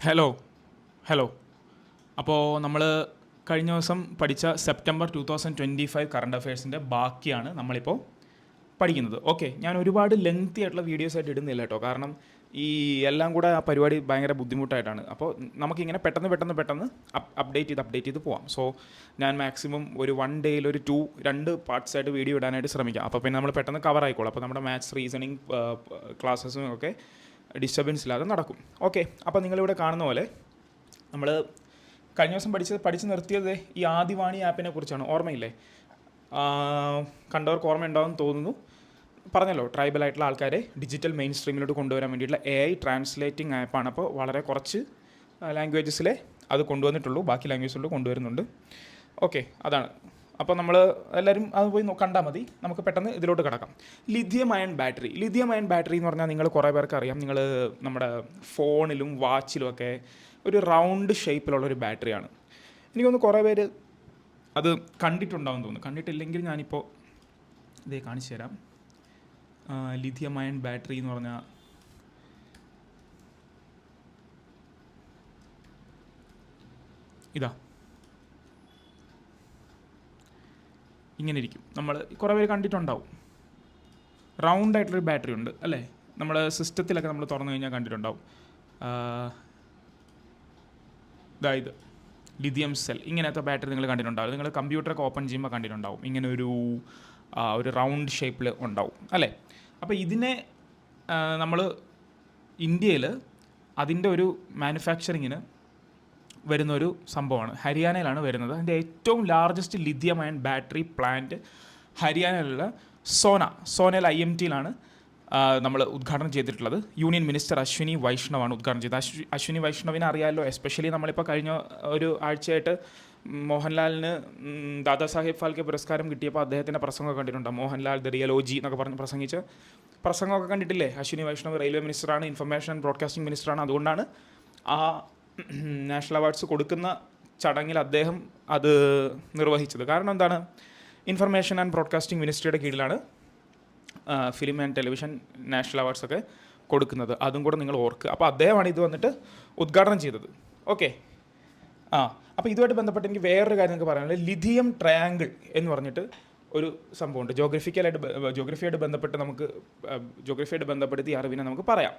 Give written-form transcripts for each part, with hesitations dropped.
Hello hello അപ്പോൾ നമ്മൾ കഴിഞ്ഞ ദിവസം പഠിച്ച സെപ്റ്റംബർ 2025 കറണ്ട് അഫയേഴ്സിൻ്റെ ബാക്കിയാണ് നമ്മളിപ്പോൾ പഠിക്കുന്നത്. ഓക്കെ, ഞാൻ ഒരുപാട് ലെങ്തി ആയിട്ടുള്ള വീഡിയോസ് ആയിട്ട് ഇടുന്നില്ല കേട്ടോ, കാരണം ഈ എല്ലാം കൂടെ ആ പരിപാടി ഭയങ്കര ബുദ്ധിമുട്ടായിട്ടാണ്. അപ്പോൾ നമുക്കിങ്ങനെ പെട്ടെന്ന് അപ്ഡേറ്റ് ചെയ്ത് പോവാം. സോ ഞാൻ മാക്സിമം ഒരു 1 ഡേയിൽ ഒരു 2 പാർട്സായിട്ട് വീഡിയോ ഇടാനായിട്ട് ശ്രമിക്കാം. അപ്പോൾ പിന്നെ നമ്മൾ പെട്ടെന്ന് കവർ ആയിക്കോളാം. അപ്പോൾ നമ്മുടെ മാത്സ് റീസണിങ് ക്ലാസ്സസും ഒക്കെ ഡിസ്റ്റർബൻസ് ഇല്ലാതെ നടക്കും. ഓക്കെ, അപ്പോൾ നിങ്ങളിവിടെ കാണുന്ന പോലെ നമ്മൾ കഴിഞ്ഞ ദിവസം പഠിച്ച് നിർത്തിയത് ഈ ആദിവാണി ആപ്പിനെ കുറിച്ചാണ്. ഓർമ്മയില്ലേ? കണ്ടവർക്ക് ഓർമ്മ ഉണ്ടാവുമെന്ന് തോന്നുന്നു. പറഞ്ഞല്ലോ, ട്രൈബൽ ആയിട്ടുള്ള ആൾക്കാരെ ഡിജിറ്റൽ മെയിൻ സ്ട്രീമിലോട്ട് കൊണ്ടുവരാൻ വേണ്ടിയിട്ടുള്ള AI ട്രാൻസ്ലേറ്റിംഗ് ആപ്പാണ്. അപ്പോൾ വളരെ കുറച്ച് ലാംഗ്വേജസിലെ അത് കൊണ്ടുവന്നിട്ടുള്ളൂ, ബാക്കി ലാംഗ്വേജിലോട്ട് കൊണ്ടുവരുന്നുണ്ട്. ഓക്കെ, അതാണ്. അപ്പോൾ നമ്മൾ എല്ലാവരും അത് പോയി കണ്ടാൽ മതി. നമുക്ക് പെട്ടെന്ന് ഇതിലോട്ട് കിടക്കാം. ലിഥിയം അയൺ ബാറ്ററി എന്ന് പറഞ്ഞാൽ നിങ്ങൾ കുറേ പേർക്ക് അറിയാം. നിങ്ങൾ നമ്മുടെ ഫോണിലും വാച്ചിലും ഒക്കെ ഒരു റൗണ്ട് ഷേപ്പിലുള്ളൊരു ബാറ്ററിയാണ്. എനിക്കൊന്ന് കുറേ പേര് അത് കണ്ടിട്ടുണ്ടാവും തോന്നുന്നു. കണ്ടിട്ടില്ലെങ്കിൽ ഞാനിപ്പോൾ ഇതേ കാണിച്ചു തരാം. ലിഥിയം അയൺ ബാറ്ററി എന്ന് പറഞ്ഞാൽ ഇതാ, ഇങ്ങനെ ഇരിക്കും. നമ്മൾ കുറേ പേര് കണ്ടിട്ടുണ്ടാവും. റൗണ്ട് ആയിട്ടുള്ളൊരു ബാറ്ററി ഉണ്ട് അല്ലേ? നമ്മൾ സിസ്റ്റത്തിലൊക്കെ നമ്മൾ തുറന്നു കഴിഞ്ഞാൽ കണ്ടിട്ടുണ്ടാവും. ഇതായത് ലിഥിയം സെൽ, ഇങ്ങനത്തെ ബാറ്ററി നിങ്ങൾ കണ്ടിട്ടുണ്ടാവും. നിങ്ങൾ കമ്പ്യൂട്ടറൊക്കെ ഓപ്പൺ ചെയ്യുമ്പോൾ കണ്ടിട്ടുണ്ടാവും. ഇങ്ങനെ ഒരു റൗണ്ട് ഷേപ്പിൽ ഉണ്ടാവും അല്ലേ? അപ്പോൾ ഇതിനെ നമ്മൾ ഇന്ത്യയിൽ അതിൻ്റെ ഒരു മാനുഫാക്ചറിങ്ങിന് വരുന്നൊരു സംഭവമാണ്. ഹരിയാനയിലാണ് വരുന്നത്. അതിൻ്റെ ഏറ്റവും largest lithium ion battery plant ഹരിയാനയിലുള്ള സോനൽ IMTയിലാണ് നമ്മൾ ഉദ്ഘാടനം ചെയ്തിട്ടുള്ളത്. യൂണിയൻ മിനിസ്റ്റർ അശ്വിനി വൈഷ്ണവാണ് ഉദ്ഘാടനം ചെയ്തത്. അശ്വിനി വൈഷ്ണവിനെ അറിയാമല്ലോ. എസ്പെഷ്യലി നമ്മളിപ്പോൾ കഴിഞ്ഞ ഒരു ആഴ്ചയായിട്ട് മോഹൻലാലിന് ദാദാ സാഹേബ് ഫാൽക്കെ പുരസ്കാരം കിട്ടിയപ്പോൾ അദ്ദേഹത്തിൻ്റെ പ്രസംഗമൊക്കെ കണ്ടിട്ടുണ്ടാകും. മോഹൻലാൽ ദ റിയൽ OG എന്നൊക്കെ പറഞ്ഞ് പ്രസംഗിച്ച് പ്രസംഗമൊക്കെ കണ്ടിട്ടില്ലേ? അശ്വിനി വൈഷ്ണവ് റെയിൽവേ മിനിസ്റ്ററാണ്, ഇൻഫർമേഷൻ ആൻഡ് ബ്രോഡ്കാസ്റ്റിംഗ് മിനിസ്റ്ററാണ്. അതുകൊണ്ടാണ് ആ നാഷണൽ അവാർഡ്സ് കൊടുക്കുന്ന ചടങ്ങിൽ അദ്ദേഹം അത് നിർവഹിച്ചത്. കാരണം എന്താണ്? ഇൻഫർമേഷൻ ആൻഡ് ബ്രോഡ്കാസ്റ്റിംഗ് മിനിസ്ട്രിയുടെ കീഴിലാണ് ഫിലിം ആൻഡ് ടെലിവിഷൻ നാഷണൽ അവാർഡ്സൊക്കെ കൊടുക്കുന്നത്. അതും കൂടെ നിങ്ങൾ ഓർക്കുക. അപ്പോൾ അദ്ദേഹമാണ് ഇത് വന്നിട്ട് ഉദ്ഘാടനം ചെയ്തത്. ഓക്കെ, അപ്പോൾ ഇതുമായിട്ട് ബന്ധപ്പെട്ട് എനിക്ക് വേറൊരു കാര്യം നിങ്ങൾക്ക് പറയാനുള്ളത്, ലിഥിയം ട്രയാങ്കിൾ എന്ന് പറഞ്ഞിട്ട് ഒരു സംഭവമുണ്ട്. ജോഗ്രഫിയായിട്ട് ബന്ധപ്പെട്ട് നമുക്ക് ജോഗ്രഫിയായിട്ട് ബന്ധപ്പെടുത്തി അറിവിനെ നമുക്ക് പറയാം.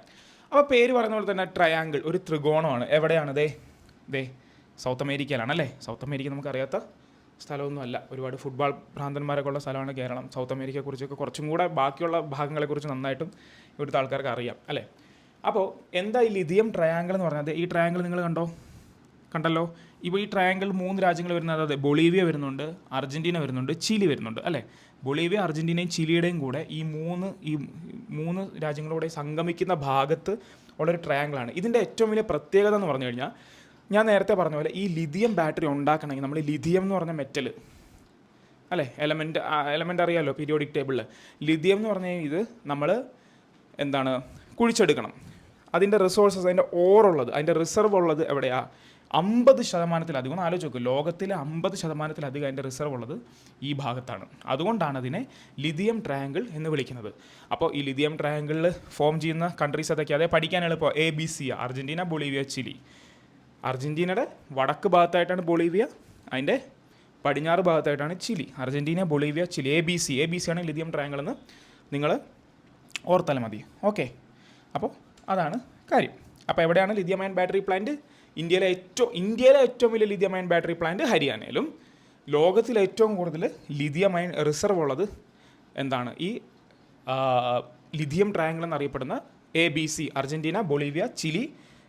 അപ്പോൾ പേര് പറയുന്ന പോലെ തന്നെ ട്രയാങ്കിൾ ഒരു ത്രികോണമാണ്. എവിടെയാണ്? ദേ സൗത്ത് അമേരിക്കയിലാണ് അല്ലേ? സൗത്ത് അമേരിക്ക നമുക്കറിയാത്ത സ്ഥലമൊന്നും അല്ല. ഒരുപാട് ഫുട്ബോൾ ഭ്രാന്തന്മാരൊക്കെ ഉള്ള സ്ഥലമാണ് കേരളം. സൗത്ത് അമേരിക്കയെക്കുറിച്ചൊക്കെ കുറച്ചും കൂടെ ബാക്കിയുള്ള ഭാഗങ്ങളെക്കുറിച്ച് നന്നായിട്ടും ഇവിടുത്തെ ആൾക്കാർക്ക് അറിയാം അല്ലേ? അപ്പോൾ എന്താ ഈ ലിഥിയം ട്രയാങ്കിൾ എന്ന് പറഞ്ഞത്? ഈ ട്രയാങ്കിൾ നിങ്ങൾ കണ്ടല്ലോ. ഇപ്പോൾ ഈ ട്രയാങ്കിൾ 3 രാജ്യങ്ങൾ വരുന്നത്, അതെ, ബൊളീവിയ വരുന്നുണ്ട്, അർജൻറ്റീന വരുന്നുണ്ട്, ചിലി വരുന്നുണ്ട് അല്ലേ? ബൊളീവിയ, അർജൻറ്റീനയും ചിലിയുടെയും കൂടെ ഈ മൂന്ന് രാജ്യങ്ങളൂടെ സംഗമിക്കുന്ന ഭാഗത്ത് ഉള്ളൊരു ട്രയാങ്കിളാണ്. ഇതിൻ്റെ ഏറ്റവും വലിയ പ്രത്യേകത എന്ന് പറഞ്ഞു കഴിഞ്ഞാൽ, ഞാൻ നേരത്തെ പറഞ്ഞ പോലെ ഈ ലിഥിയം ബാറ്ററി ഉണ്ടാക്കണമെങ്കിൽ നമ്മൾ ലിഥിയം എന്ന് പറഞ്ഞ മെറ്റൽ അല്ലേ, എലമെൻ്റ് അറിയാമല്ലോ പീരിയോഡിക് ടേബിളിൽ. ലിഥിയം എന്ന് പറഞ്ഞാൽ ഇത് നമ്മൾ എന്താണ് കുഴിച്ചെടുക്കണം. അതിൻ്റെ റിസോഴ്സസ്, അതിൻ്റെ ഓറുള്ളത്, അതിൻ്റെ റിസർവ് ഉള്ളത് എവിടെയാണ്? 50%. ഒന്ന് ആലോചിച്ച് നോക്കും. ലോകത്തിലെ 50% അതിൻ്റെ റിസർവ് ഉള്ളത് ഈ ഭാഗത്താണ്. അതുകൊണ്ടാണ് അതിനെ ലിഥിയം ട്രയാങ്കിൾ എന്ന് വിളിക്കുന്നത്. അപ്പോൾ ഈ ലിഥിയം ട്രയാങ്കിളിൽ ഫോം ചെയ്യുന്ന കൺട്രീസ് അതൊക്കെ അതേ പഠിക്കാൻ എളുപ്പം. ABC, Argentina, Bolivia, Chile. അർജൻറ്റീനയുടെ വടക്ക് ഭാഗത്തായിട്ടാണ് ബൊളീവിയ, അതിൻ്റെ പടിഞ്ഞാറ് ഭാഗത്തായിട്ടാണ് Chile. Argentina, Bolivia, Chile. ABC ആണ് ലിഥിയം ട്രയാങ്കിൾ എന്ന് നിങ്ങൾ ഓർത്താൽ മതി. ഓക്കെ, അപ്പോൾ അതാണ് കാര്യം. അപ്പോൾ എവിടെയാണ് ലിഥിയം അയൺ ബാറ്ററി പ്ലാന്റ്? ഇന്ത്യയിലെ ഏറ്റവും വലിയ ലിഥിയം അയൺ ബാറ്ററി പ്ലാന്റ് ഹരിയാനയിലും, ലോകത്തിലെ ഏറ്റവും കൂടുതൽ ലിഥിയം അയൺ റിസർവ് ഉള്ളത് എന്താണ്? ഈ ലിഥിയം ട്രയാങ്കിൾ എന്നറിയപ്പെടുന്ന ABC, അർജൻറ്റീന, ബൊളീവിയ, ചിലി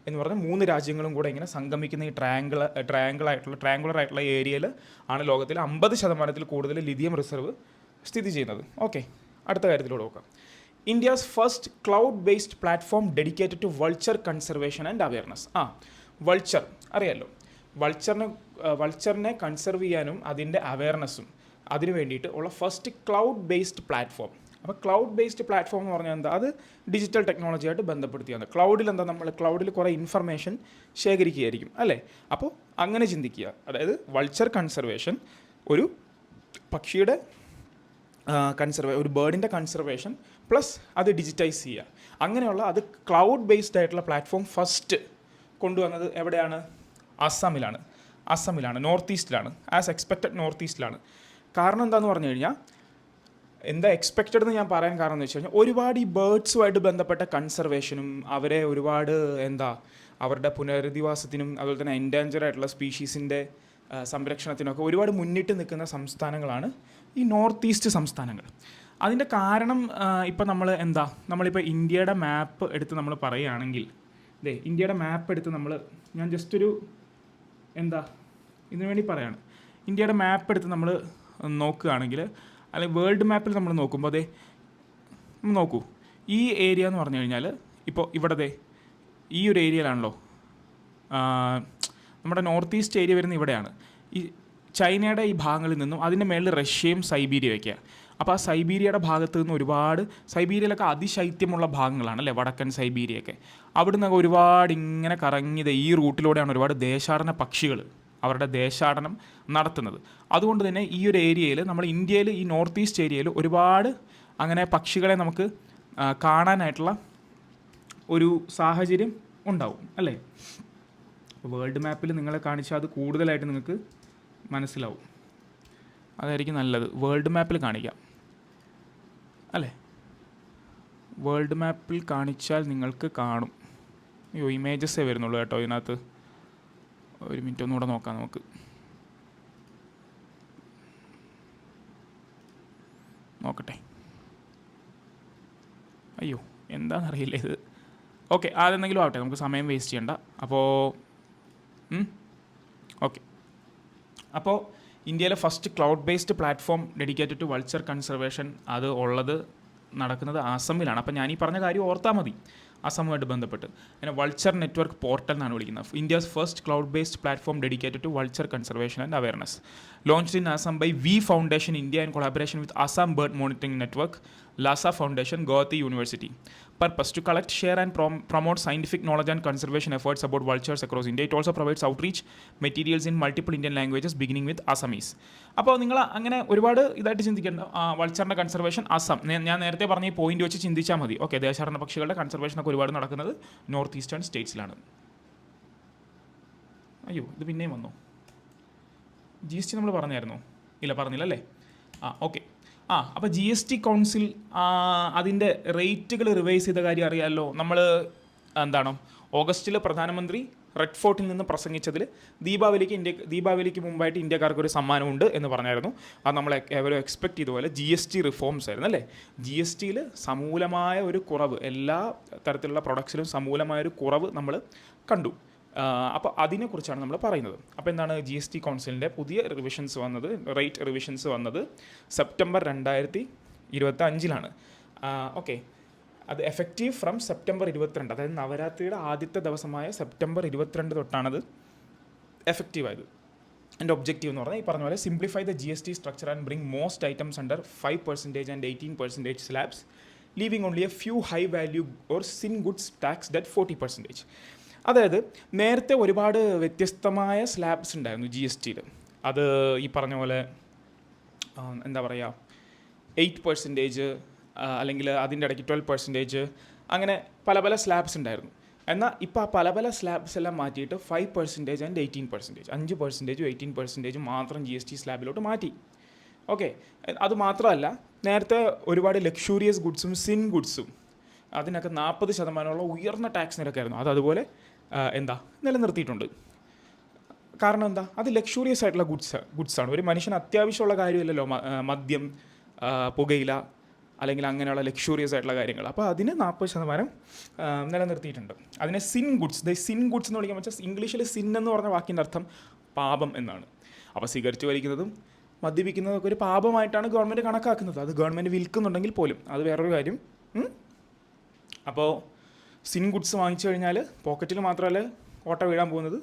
എന്ന് പറഞ്ഞ 3 രാജ്യങ്ങളും കൂടെ ഇങ്ങനെ സംഗമിക്കുന്ന ഈ ട്രയാങ്കുലർ ആയിട്ടുള്ള ഏരിയയിൽ ആണ് ലോകത്തിലെ 50% കൂടുതൽ ലിഥിയം റിസർവ് സ്ഥിതി ചെയ്യുന്നത്. ഓക്കെ, അടുത്ത കാര്യത്തിലൂടെ നോക്കാം. India's first cloud based platform dedicated to vulture conservation and awareness. Vulture അറിയാമല്ലോ. വൾച്ചറിനെ കൺസർവ് ചെയ്യാനും അതിൻ്റെ അവയർനെസ്സും അതിന് വേണ്ടിയിട്ട് ഉള്ള ഫസ്റ്റ് ക്ലൗഡ് ബേസ്ഡ് പ്ലാറ്റ്ഫോം. അപ്പോൾ ക്ലൗഡ് ബേസ്ഡ് പ്ലാറ്റ്ഫോം എന്ന് പറഞ്ഞാൽ എന്താ? അത് ഡിജിറ്റൽ ടെക്നോളജിയായിട്ട് ബന്ധപ്പെടുത്തിയാണ്. ക്ലൗഡിൽ കുറേ ഇൻഫർമേഷൻ ശേഖരിക്കുകയായിരിക്കും അല്ലേ? അപ്പോൾ അങ്ങനെ ചിന്തിക്കുക. അതായത് വൾച്ചർ കൺസർവേഷൻ, ഒരു പക്ഷിയുടെ ഒരു ബേർഡിൻ്റെ കൺസർവേഷൻ പ്ലസ് അത് ഡിജിറ്റൈസ് ചെയ്യുക, അങ്ങനെയുള്ള അത് ക്ലൗഡ് ബേസ്ഡ് ആയിട്ടുള്ള പ്ലാറ്റ്ഫോം ഫസ്റ്റ് കൊണ്ടുവന്നത് എവിടെയാണ്? അസമിലാണ്, നോർത്ത് ഈസ്റ്റിലാണ്. ആസ് എക്സ്പെക്റ്റഡ് നോർത്ത് ഈസ്റ്റിലാണ്. കാരണം എന്താണെന്ന് പറഞ്ഞു കഴിഞ്ഞാൽ, എന്താ എക്സ്പെക്റ്റഡ് എന്ന് ഞാൻ പറയാൻ കാരണം എന്ന് വെച്ച് കഴിഞ്ഞാൽ, ഒരുപാട് ഈ ബേർഡ്സുമായിട്ട് ബന്ധപ്പെട്ട കൺസർവേഷനും അവരെ ഒരുപാട് അവരുടെ പുനരധിവാസത്തിനും അതുപോലെ തന്നെ എൻഡാഞ്ചർ ആയിട്ടുള്ള സ്പീഷീസിൻ്റെ സംരക്ഷണത്തിനൊക്കെ ഒരുപാട് മുന്നിട്ട് നിൽക്കുന്ന സംസ്ഥാനങ്ങളാണ് ഈ നോർത്ത് ഈസ്റ്റ് സംസ്ഥാനങ്ങൾ. അതിൻ്റെ കാരണം ഇപ്പം നമ്മളിപ്പോൾ ഇന്ത്യയുടെ മാപ്പ് എടുത്ത് നമ്മൾ പറയുകയാണെങ്കിൽ, ഇന്ത്യയുടെ മാപ്പ് എടുത്ത് ഞാൻ ജസ്റ്റ് ഒരു ഇതിനു വേണ്ടി പറയാണ്. ഇന്ത്യയുടെ മാപ്പ് എടുത്ത് നമ്മൾ നോക്കുകയാണെങ്കിൽ, അല്ലെങ്കിൽ വേൾഡ് മാപ്പിൽ നമ്മൾ നോക്കുമ്പോൾ നോക്കൂ, ഈ ഏരിയ എന്ന് പറഞ്ഞു കഴിഞ്ഞാൽ ഇപ്പോൾ ഇവിടെ ഈ ഒരു ഏരിയയിലാണല്ലോ നമ്മുടെ നോർത്ത് ഈസ്റ്റ് ഏരിയ വരുന്ന ഇവിടെയാണ്. ഈ ചൈനയുടെ ഈ ഭാഗങ്ങളിൽ നിന്നും അതിൻ്റെ മേളിൽ റഷ്യയും സൈബീരിയ വയ്ക്കുക. അപ്പോൾ ആ സൈബീരിയയുടെ ഭാഗത്ത് നിന്ന് ഒരുപാട്, സൈബീരിയയിലൊക്കെ അതിശൈത്യമുള്ള ഭാഗങ്ങളാണ് അല്ലേ, വടക്കൻ സൈബീരിയൊക്കെ. അവിടെ നിന്നൊക്കെ ഒരുപാട് ഇങ്ങനെ കറങ്ങിയത് ഈ റൂട്ടിലൂടെയാണ് ഒരുപാട് ദേശാടന പക്ഷികൾ അവരുടെ ദേശാടനം നടത്തുന്നത്. അതുകൊണ്ട് തന്നെ ഈ ഒരു ഏരിയയിൽ, നമ്മൾ ഇന്ത്യയിൽ ഈ നോർത്ത് ഈസ്റ്റ് ഏരിയയിൽ ഒരുപാട് അങ്ങനെ പക്ഷികളെ നമുക്ക് കാണാനായിട്ടുള്ള ഒരു സാഹചര്യം ഉണ്ടാവും അല്ലേ. അപ്പോൾ വേൾഡ് മാപ്പിൽ നിങ്ങളെ കാണിച്ചാൽ അത് കൂടുതലായിട്ട് നിങ്ങൾക്ക് മനസ്സിലാവും. അതായിരിക്കും നല്ലത്. വേൾഡ് മാപ്പിൽ കാണിക്കാം അല്ലേ. വേൾഡ് മാപ്പിൽ കാണിച്ചാൽ നിങ്ങൾക്ക് കാണും. ഇമേജസേ വരുന്നുള്ളൂ കേട്ടോ ഇതിനകത്ത്. ഒരു മിനിറ്റ് ഒന്നുകൂടെ നോക്കാം നമുക്ക്. നോക്കട്ടെ. അയ്യോ, എന്താണെന്നറിയില്ല ഇത്. ഓക്കെ, അതെന്തെങ്കിലും ആവട്ടെ, നമുക്ക് സമയം വേസ്റ്റ് ചെയ്യണ്ട. അപ്പോൾ ഇന്ത്യയിലെ first cloud based platform dedicated to vulture conservation അത് നടക്കുന്നത് ആസമിലാണ്. അപ്പോൾ ഞാൻ ഈ പറഞ്ഞ കാര്യം ഓർത്താൽ മതി, അസമുമായിട്ട് ബന്ധപ്പെട്ട്. അതിനെ വൾച്ചർ നെറ്റ്വർക്ക് പോർട്ടൽ എന്നാണ് വിളിക്കുന്നത്. India's first cloud based platform dedicated to vulture conservation and awareness. Launched in Assam by V foundation India in collaboration with Assam bird monitoring network, Lasa foundation, Guwahati university. Purpose: to collect, share and promote scientific knowledge and conservation efforts about vultures across India. It also provides outreach materials in multiple Indian languages beginning with Assamese. അപ്പോൾ നിങ്ങൾ അങ്ങനെ ഒരുപാട് ഇതായിട്ട് ചിന്തിക്കേണ്ട. വൾച്ചറിൻ്റെ conservation Assam, ഞാൻ നേരത്തെ പറഞ്ഞ ഈ പോയിന്റ് വെച്ച് ചിന്തിച്ചാൽ മതി. ഓക്കെ, ദേശാടന പക്ഷികളുടെ കൺസർവേഷനൊക്കെ ഒരുപാട് നടക്കുന്നത് നോർത്ത് ഈസ്റ്റേൺ സ്റ്റേറ്റ്സിലാണ്. അയ്യോ, ഇത് പിന്നെയും വന്നു. GST നമ്മൾ പറഞ്ഞായിരുന്നോ? ഇല്ല, പറഞ്ഞില്ല അല്ലേ. ഓക്കെ. അപ്പോൾ GST കൗൺസിൽ അതിൻ്റെ റേറ്റുകൾ റിവൈസ് ചെയ്ത കാര്യം അറിയാമല്ലോ. നമ്മൾ ഓഗസ്റ്റിൽ പ്രധാനമന്ത്രി റെഡ് ഫോർട്ടിൽ നിന്ന് പ്രസംഗിച്ചതിൽ ദീപാവലിക്ക് മുമ്പായിട്ട് ഇന്ത്യക്കാർക്കൊരു സമ്മാനമുണ്ട് എന്ന് പറഞ്ഞായിരുന്നു. അത് നമ്മൾ ഏവരും എക്സ്പെക്ട് ചെയ്ത പോലെ GST റിഫോംസ് ആയിരുന്നു അല്ലേ. GSTയിൽ സമൂലമായ ഒരു കുറവ്, എല്ലാ തരത്തിലുള്ള പ്രൊഡക്ട്സിലും സമൂലമായൊരു കുറവ് നമ്മൾ കണ്ടു. അപ്പോൾ അതിനെക്കുറിച്ചാണ് നമ്മൾ പറയുന്നത്. അപ്പോൾ എന്താണ് GST കൗൺസിലിൻ്റെ പുതിയ റിവിഷൻസ് വന്നത്, റേറ്റ് റിവിഷൻസ് വന്നത് സെപ്റ്റംബർ 2025. ഓക്കെ, അത് എഫക്റ്റീവ് ഫ്രം സെപ്റ്റംബർ 22, അതായത് നവരാത്രിയുടെ ആദ്യത്തെ ദിവസമായ സെപ്റ്റംബർ 22 തൊട്ടാണത് എഫക്റ്റീവായത്. എൻ്റെ ഒബ്ജക്റ്റീവ് എന്ന് പറഞ്ഞാൽ ഈ പറഞ്ഞ പോലെ simplify the GST structure and bring most items under 5% and 18% slabs, leaving only a few high value or sin goods taxed at 40%. അതായത് നേരത്തെ ഒരുപാട് വ്യത്യസ്തമായ സ്ലാബ്സ് ഉണ്ടായിരുന്നു GSTയിൽ. അത് ഈ പറഞ്ഞ പോലെ 8%, അല്ലെങ്കിൽ അതിൻ്റെ ഇടയ്ക്ക് 12%, അങ്ങനെ പല പല സ്ലാബ്സ് ഉണ്ടായിരുന്നു. എന്നാൽ ഇപ്പോൾ ആ പല പല സ്ലാബ്സ് എല്ലാം മാറ്റിയിട്ട് 5% ആൻഡ് 18%, 5%, 18% മാത്രം GST സ്ലാബിലോട്ട് മാറ്റി. ഓക്കെ, അത് മാത്രമല്ല, നേരത്തെ ഒരുപാട് ലക്ഷൂറിയസ് ഗുഡ്സും സിൻ ഗുഡ്സും അതിനൊക്കെ 40% ഉയർന്ന ടാക്സ് നിരക്കായിരുന്നു. അതുപോലെ നിലനിർത്തിയിട്ടുണ്ട്. കാരണം അത് ലക്ഷൂറിയസ് ആയിട്ടുള്ള ഗുഡ്സാണ്. ഒരു മനുഷ്യന് അത്യാവശ്യമുള്ള കാര്യമില്ലല്ലോ മദ്യം, പുകയില, അല്ലെങ്കിൽ അങ്ങനെയുള്ള ലക്ഷൂറിയസ് ആയിട്ടുള്ള കാര്യങ്ങൾ. അപ്പോൾ അതിന് 40% നിലനിർത്തിയിട്ടുണ്ട്. അതിനെ സിൻ ഗുഡ്സ് എന്ന് വിളിക്കാൻ വെച്ചാൽ ഇംഗ്ലീഷിൽ സിൻ എന്ന് പറഞ്ഞ വാക്കിൻ്റെ അർത്ഥം പാപം എന്നാണ്. അപ്പോൾ സിഗരറ്റ് വലിക്കുന്നതും മദ്യപിക്കുന്നതൊക്കെ ഒരു പാപമായിട്ടാണ് ഗവൺമെൻറ് കണക്കാക്കുന്നത്. അത് ഗവൺമെൻറ് വിൽക്കുന്നുണ്ടെങ്കിൽ പോലും അത് വേറൊരു കാര്യം. അപ്പോൾ സിൻ ഗുഡ്സ് വാങ്ങിച്ചു കഴിഞ്ഞാൽ പോക്കറ്റിൽ മാത്രമല്ല ഓട്ട വീഴാൻ പോകുന്നത്,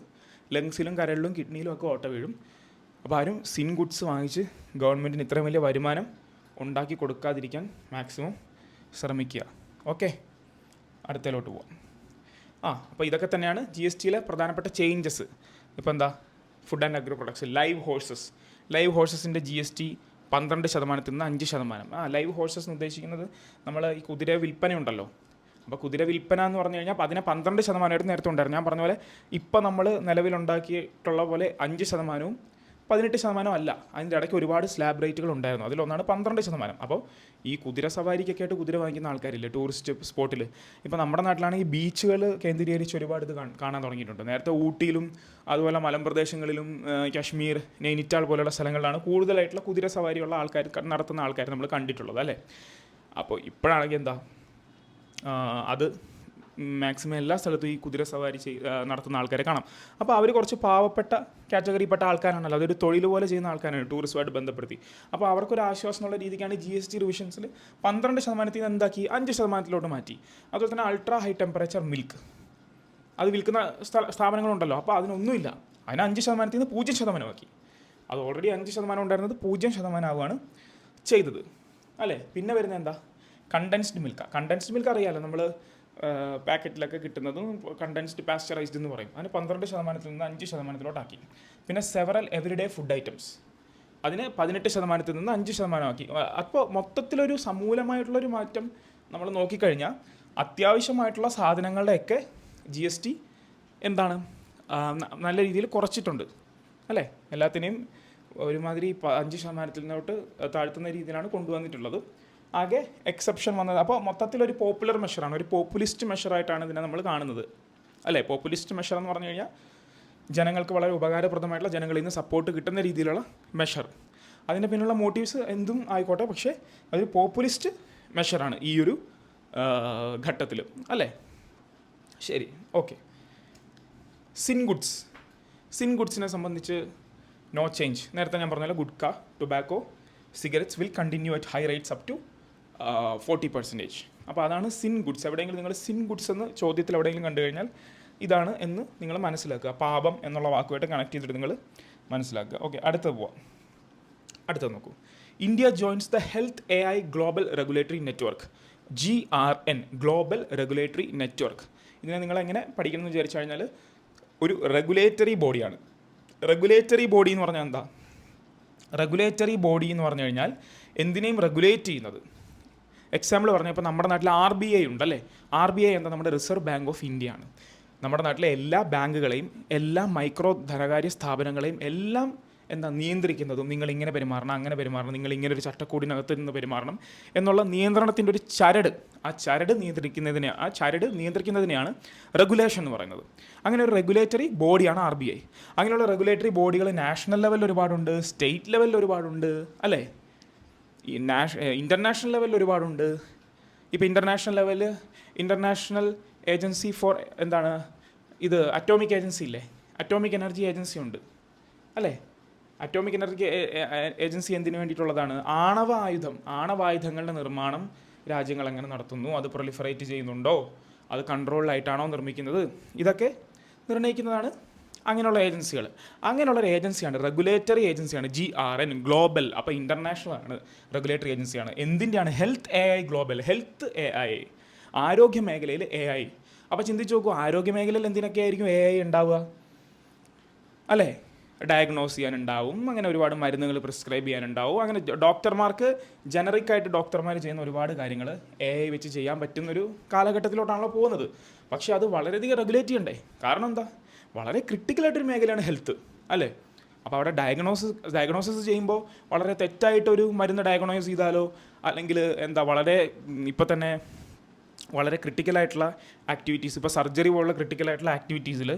ലങ്സിലും കരളിലും കിഡ്നിയിലും ഒക്കെ ഓട്ട വീഴും. അപ്പോൾ ആരും സിൻ ഗുഡ്സ് വാങ്ങിച്ച് ഗവൺമെൻറ്റിന് ഇത്രയും വലിയ വരുമാനം ഉണ്ടാക്കി കൊടുക്കാതിരിക്കാൻ മാക്സിമം ശ്രമിക്കുക. ഓക്കെ, അടുത്തതിലോട്ട് പോവാം. അപ്പോൾ ഇതൊക്കെ തന്നെയാണ് GSTയിലെ പ്രധാനപ്പെട്ട ചേഞ്ചസ്. ഇപ്പോൾ food and agri products, live ഹോഴ്സസിൻ്റെ GST 12% നിന്ന് 5%. ലൈവ് ഹോഴ്സസ് എന്ന് ഉദ്ദേശിക്കുന്നത് നമ്മൾ ഈ കുതിര വിൽപ്പനയുണ്ടല്ലോ, അപ്പോൾ കുതിര വിൽപ്പന എന്ന് പറഞ്ഞു കഴിഞ്ഞാൽ അതിനെ 12% നേരത്തെ ഉണ്ടായിരുന്നു. ഞാൻ പറഞ്ഞ പോലെ ഇപ്പം നമ്മൾ നിലവിലുണ്ടാക്കിയിട്ടുള്ള പോലെ 5%, 18% അല്ല, അതിൻ്റെ ഇടയ്ക്ക് ഒരുപാട് സ്ലാബ് റേറ്റുകൾ ഉണ്ടായിരുന്നു. അതിലൊന്നാണ് 12%. അപ്പോൾ ഈ കുതിര സവാരിക്കൊക്കെ ആയിട്ട് കുതിര വാങ്ങിക്കുന്ന ആൾക്കാരില്ലേ ടൂറിസ്റ്റ് സ്പോട്ടിൽ, ഇപ്പോൾ നമ്മുടെ നാട്ടിലാണെങ്കിൽ ബീച്ചുകൾ കേന്ദ്രീകരിച്ച് ഒരുപാട് ഇത് കാണാൻ തുടങ്ങിയിട്ടുണ്ട്. നേരത്തെ ഊട്ടിയിലും അതുപോലെ മലമ്പ്രദേശങ്ങളിലും കാശ്മീർ, നൈനിറ്റാൾ പോലുള്ള സ്ഥലങ്ങളിലാണ് കൂടുതലായിട്ടുള്ള കുതിര സവാരിയുള്ള ആൾക്കാർ നടത്തുന്ന ആൾക്കാർ നമ്മൾ കണ്ടിട്ടുള്ളത് അല്ലേ. അപ്പോൾ ഇപ്പോഴാണെങ്കിൽ എന്താ അത് മാക്സിമം എല്ലാ സ്ഥലത്തും ഈ കുതിര സവാരി നടത്തുന്ന ആൾക്കാരെ കാണാം. അപ്പോൾ അവർ കുറച്ച് പാവപ്പെട്ട കാറ്റഗറിപ്പെട്ട ആൾക്കാരാണല്ലോ, അതൊരു തൊഴിൽ പോലെ ചെയ്യുന്ന ആൾക്കാരാണ് ടൂറിസവുമായിട്ട് ബന്ധപ്പെടുത്തി. അപ്പോൾ അവർക്കൊരു ആശ്വാസം എന്നുള്ള രീതിക്കാണ് GST റിവിഷൻസിൽ 12% എന്താക്കി 5% മാറ്റി. അതുപോലെ തന്നെ അൾട്രാ ഹൈ ടെമ്പറേച്ചർ മിൽക്ക് അത് വിൽക്കുന്ന സ്ഥാപനങ്ങളുണ്ടല്ലോ, അപ്പോൾ അതിനൊന്നുമില്ല, അതിന് 5% 0% ആക്കി. അത് ഓൾറെഡി 5% ഉണ്ടായിരുന്നത് 0% ആവുകയാണ് ചെയ്തത് അല്ലേ. പിന്നെ വരുന്നത് എന്താ, കണ്ടൻസ്ഡ് മിൽക്ക്. കണ്ടൻസ്ഡ് മിൽക്ക് അറിയാമല്ലോ, നമ്മൾ പാക്കറ്റിലൊക്കെ കിട്ടുന്നതും കണ്ടൻസ്ഡ് പാസ്ചറൈസ്ഡ് എന്ന് പറയും. അതിന് 12% നിന്ന് 5% ആക്കി. പിന്നെ സെവറൽ എവറിഡേ ഫുഡ് ഐറ്റംസ് അതിന് 18% നിന്ന് 5% ആക്കി. അപ്പോൾ മൊത്തത്തിലൊരു സമൂലമായിട്ടുള്ളൊരു മാറ്റം നമ്മൾ നോക്കിക്കഴിഞ്ഞാൽ അത്യാവശ്യമായിട്ടുള്ള സാധനങ്ങളുടെയൊക്കെ GST എന്താണ് നല്ല രീതിയിൽ കുറച്ചിട്ടുണ്ട് അല്ലേ. എല്ലാത്തിനെയും ഒരുമാതിരി 5% താഴ്ത്തുന്ന രീതിയിലാണ് കൊണ്ടുവന്നിട്ടുള്ളത്. ആകെ എക്സെപ്ഷൻ വന്നത്. അപ്പോൾ മൊത്തത്തിലൊരു പോപ്പുലർ മെഷറാണ്, ഒരു പോപ്പുലിസ്റ്റ് മെഷറായിട്ടാണ് ഇതിനെ നമ്മൾ കാണുന്നത് അല്ലേ. പോപ്പുലിസ്റ്റ് മെഷർ എന്ന് പറഞ്ഞു കഴിഞ്ഞാൽ ജനങ്ങൾക്ക് വളരെ ഉപകാരപ്രദമായിട്ടുള്ള, ജനങ്ങളിൽ നിന്ന് സപ്പോർട്ട് കിട്ടുന്ന രീതിയിലുള്ള മെഷർ. അതിൻ്റെ പിന്നിലുള്ള മോട്ടീവ്സ് എന്തും ആയിക്കോട്ടെ, പക്ഷേ അതൊരു പോപ്പുലിസ്റ്റ് മെഷറാണ് ഈ ഒരു ഘട്ടത്തിൽ അല്ലേ. ശരി, ഓക്കെ. സിൻ ഗുഡ്സിനെ സംബന്ധിച്ച് നോ ചേഞ്ച്. നേരത്തെ ഞാൻ പറഞ്ഞല്ലോ, gutkha, tobacco, cigarettes will continue at high rates up to 40%. അപ്പോൾ അതാണ് സിൻ ഗുഡ്സ്. എവിടെയെങ്കിലും നിങ്ങൾ സിൻ ഗുഡ്സ് എന്ന് ചോദ്യത്തിൽ എവിടെയെങ്കിലും കണ്ടു കഴിഞ്ഞാൽ ഇതാണ് എന്ന് നിങ്ങൾ മനസ്സിലാക്കുക. പാപം എന്നുള്ള വാക്കുമായിട്ട് കണക്ട് ചെയ്തിട്ട് നിങ്ങൾ മനസ്സിലാക്കുക. ഓക്കെ, അടുത്തത് നോക്കൂ. India joints the health AI global regulatory network, GRN, global regulatory network. ഇതിനെ നിങ്ങൾ എങ്ങനെ പഠിക്കണമെന്ന് വിചാരിച്ചു കഴിഞ്ഞാൽ ഒരു റെഗുലേറ്ററി ബോഡിയാണ്. റെഗുലേറ്ററി ബോഡി എന്ന് പറഞ്ഞാൽ എന്താ? റെഗുലേറ്ററി ബോഡി എന്ന് പറഞ്ഞു കഴിഞ്ഞാൽ എന്തിനേയും റെഗുലേറ്റ് ചെയ്യുന്നത്. എക്സാമ്പിൾ പറഞ്ഞാൽ ഇപ്പോൾ നമ്മുടെ നാട്ടിൽ RBI ഉണ്ടല്ലേ. RBI എന്താ? നമ്മുടെ റിസർവ് ബാങ്ക് ഓഫ് ഇന്ത്യ ആണ്. നമ്മുടെ നാട്ടിലെ എല്ലാ ബാങ്കുകളെയും, എല്ലാ മൈക്രോ ധനകാര്യ സ്ഥാപനങ്ങളെയും എല്ലാം എന്താ നിയന്ത്രിക്കുന്നതും, നിങ്ങൾ ഇങ്ങനെ പെരുമാറണം, അങ്ങനെ പെരുമാറണം, നിങ്ങൾ ഇങ്ങനെ ഒരു ചട്ടക്കൂടിനകത്ത് നിന്ന് പെരുമാറണം എന്നുള്ള നിയന്ത്രണത്തിൻ്റെ ഒരു ചരട്, ആ ചരട് നിയന്ത്രിക്കുന്നതിനെയാണ് റെഗുലേഷൻ എന്ന് പറയുന്നത്. അങ്ങനെ ഒരു റെഗുലേറ്ററി ബോഡിയാണ് RBI. അങ്ങനെയുള്ള റെഗുലേറ്ററി ബോഡികൾ നാഷണൽ ലെവലിൽ ഒരുപാടുണ്ട്, സ്റ്റേറ്റ് ലെവലിൽ ഒരുപാടുണ്ട് അല്ലേ. ഈ ഇൻ്റർനാഷണൽ ലെവലിൽ ഒരുപാടുണ്ട്. ഇപ്പോൾ ഇൻ്റർനാഷണൽ ഏജൻസി ഫോർ എന്താണ് ഇത്, അറ്റോമിക് ഏജൻസി ഇല്ലേ, അറ്റോമിക് എനർജി ഏജൻസി ഉണ്ട് അല്ലേ. അറ്റോമിക് എനർജി ഏജൻസി എന്തിനു വേണ്ടിയിട്ടുള്ളതാണ്? ആണവായുധങ്ങളുടെ നിർമ്മാണം രാജ്യങ്ങൾ എങ്ങനെ നടത്തുന്നു, അത് പ്രൊലിഫറേറ്റ് ചെയ്യുന്നുണ്ടോ, അത് കൺട്രോളിലായിട്ടാണോ നിർമ്മിക്കുന്നത്, ഇതൊക്കെ നിർണ്ണയിക്കുന്നതാണ് അങ്ങനെയുള്ള ഏജൻസികൾ. അങ്ങനെയുള്ളൊരു ഏജൻസിയാണ്, റെഗുലേറ്ററി ഏജൻസിയാണ് GRN, ഗ്ലോബൽ. അപ്പോൾ ഇൻ്റർനാഷണൽ ആണ്, റെഗുലേറ്ററി ഏജൻസിയാണ്. എന്തിൻ്റെയാണ്? Health AI global, health AI, ആരോഗ്യ മേഖലയിൽ AI. അപ്പോൾ ചിന്തിച്ച് നോക്കൂ, ആരോഗ്യ മേഖലയിൽ എന്തിനൊക്കെ ആയിരിക്കും AI ഉണ്ടാവുക അല്ലേ. ഡയഗ്നോസ് ചെയ്യാനുണ്ടാവും, അങ്ങനെ ഒരുപാട് മരുന്നുകൾ പ്രിസ്ക്രൈബ് ചെയ്യാനുണ്ടാവും. അങ്ങനെ ഡോക്ടർമാർക്ക് ജനറിക്കായിട്ട് ഡോക്ടർമാർ ചെയ്യുന്ന ഒരുപാട് കാര്യങ്ങൾ AI വെച്ച് ചെയ്യാൻ പറ്റുന്നൊരു കാലഘട്ടത്തിലോട്ടാണല്ലോ പോകുന്നത്. പക്ഷേ അത് വളരെയധികം റെഗുലേറ്റ് ചെയ്യണ്ടേ. കാരണം എന്താ? വളരെ ക്രിട്ടിക്കലായിട്ടൊരു മേഖലയാണ് ഹെൽത്ത് അല്ലേ. അപ്പോൾ അവിടെ ഡയഗ്നോസിസ് ചെയ്യുമ്പോൾ വളരെ തെറ്റായിട്ടൊരു മരുന്ന് ഡയഗ്നോസ് ചെയ്താലോ, അല്ലെങ്കിൽ എന്താ വളരെ ഇപ്പോൾ തന്നെ വളരെ ക്രിട്ടിക്കലായിട്ടുള്ള ആക്ടിവിറ്റീസ്, ഇപ്പോൾ സർജറി പോലുള്ള ക്രിട്ടിക്കലായിട്ടുള്ള ആക്ടിവിറ്റീസിൽ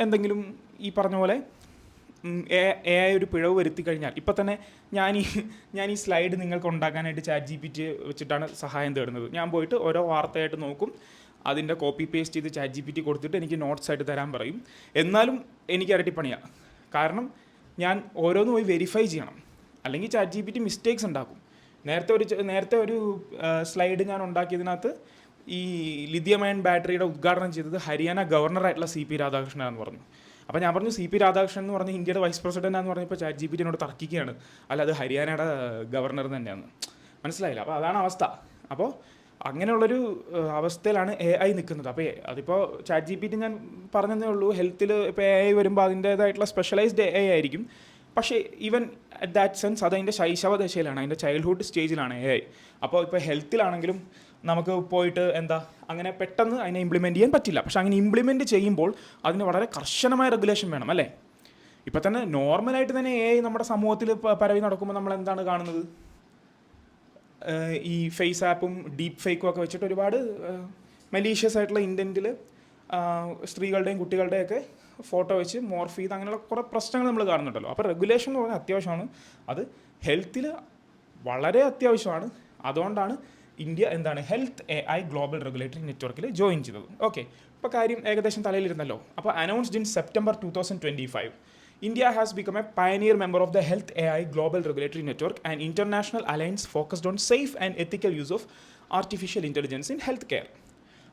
എന്തെങ്കിലും ഈ പറഞ്ഞ പോലെ AI ഒരു പിഴവ് വരുത്തി കഴിഞ്ഞാൽ, ഇപ്പം തന്നെ ഞാൻ ഈ സ്ലൈഡ് നിങ്ങൾക്ക് ഉണ്ടാക്കാനായിട്ട് ChatGPT വെച്ചിട്ടാണ് സഹായം തേടുന്നത്. ഞാൻ പോയിട്ട് ഓരോ വാർത്തയായിട്ട് നോക്കും, അതിൻ്റെ കോപ്പി പേസ്റ്റ് ചെയ്ത് ChatGPT കൊടുത്തിട്ട് എനിക്ക് നോട്ട്സ് ആയിട്ട് തരാൻ പറയും. എന്നാലും എനിക്ക് ഇരട്ടിപ്പണിയാണ്. കാരണം ഞാൻ ഓരോന്നും പോയി വെരിഫൈ ചെയ്യണം, അല്ലെങ്കിൽ ChatGPT മിസ്റ്റേക്സ് ഉണ്ടാക്കും. നേരത്തെ ഒരു സ്ലൈഡ് ഞാൻ ഉണ്ടാക്കിയതിനകത്ത് ഈ ലിഥിയം അയൺ ബാറ്ററിയുടെ ഉദ്ഘാടനം ചെയ്തത് ഹരിയാന ഗവർണറായിട്ടുള്ള CP രാധാകൃഷ്ണനാണെന്ന് പറഞ്ഞു. അപ്പോൾ ഞാൻ പറഞ്ഞു CP രാധാകൃഷ്ണൻ എന്ന് പറഞ്ഞ് ഇന്ത്യയുടെ വൈസ് പ്രസിഡൻ്റാന്ന് പറഞ്ഞപ്പോൾ ChatGPT തർക്കിക്കുകയാണ്, അല്ല അത് ഹരിയാനയുടെ ഗവർണർ തന്നെയാണ്. മനസ്സിലായില്ല? അപ്പോൾ അതാണ് അവസ്ഥ. അപ്പോൾ അങ്ങനെയുള്ളൊരു അവസ്ഥയിലാണ് AI നിൽക്കുന്നത്. അപ്പോൾ അതിപ്പോൾ ChatGPT ഞാൻ പറഞ്ഞതേ ഉള്ളൂ, ഹെൽത്തിൽ ഇപ്പോൾ AI വരുമ്പോൾ അതിൻ്റേതായിട്ടുള്ള സ്പെഷ്യലൈസ്ഡ് AI ആയിരിക്കും. പക്ഷേ ഈവൻ അറ്റ് ദാറ്റ് സെൻസ് അതതിൻ്റെ ശൈശവ ദശയിലാണ്, അതിൻ്റെ ചൈൽഡ്ഹുഡ് സ്റ്റേജിലാണ് AI. അപ്പോൾ ഇപ്പോൾ ഹെൽത്തിലാണെങ്കിലും നമുക്ക് പോയിട്ട് എന്താ അങ്ങനെ പെട്ടെന്ന് അതിനെ ഇംപ്ലിമെൻറ്റ് ചെയ്യാൻ പറ്റില്ല. പക്ഷെ അങ്ങനെ ഇംപ്ലിമെൻറ്റ് ചെയ്യുമ്പോൾ അതിന് വളരെ കർശനമായ റെഗുലേഷൻ വേണം അല്ലേ. ഇപ്പം തന്നെ നോർമലായിട്ട് തന്നെ നമ്മുടെ സമൂഹത്തിൽ പരവി നടക്കുമ്പോൾ നമ്മൾ എന്താണ് കാണുന്നത്? ഈ ഫേസ് ആപ്പും ഡീപ്പ് ഫേക്കും ഒക്കെ വെച്ചിട്ട് ഒരുപാട് മലീഷ്യസ് ആയിട്ടുള്ള ഇൻറ്റൻറ്റിൽ സ്ത്രീകളുടെയും കുട്ടികളുടെയൊക്കെ ഫോട്ടോ വെച്ച് മോർഫ് ചെയ്ത് അങ്ങനെയുള്ള കുറേ പ്രശ്നങ്ങൾ നമ്മൾ കാണുന്നുണ്ടല്ലോ. അപ്പോൾ റെഗുലേഷൻ എന്ന് പറഞ്ഞാൽ അത്യാവശ്യമാണ്, അത് ഹെൽത്തിൽ വളരെ അത്യാവശ്യമാണ്. അതുകൊണ്ടാണ് ഇന്ത്യ എന്താണ് ഹെൽത്ത് AI ഗ്ലോബൽ റെഗുലേറ്ററി നെറ്റ്വർക്കിൽ ജോയിൻ ചെയ്തത്. ഓക്കെ, ഇപ്പോൾ കാര്യം ഏകദേശം തലയിലിരുന്നല്ലോ. അപ്പോൾ announced in September 2025, India has become a pioneer member of the Health AI Global Regulatory Network, an international alliance focused on safe and ethical use of artificial intelligence in healthcare.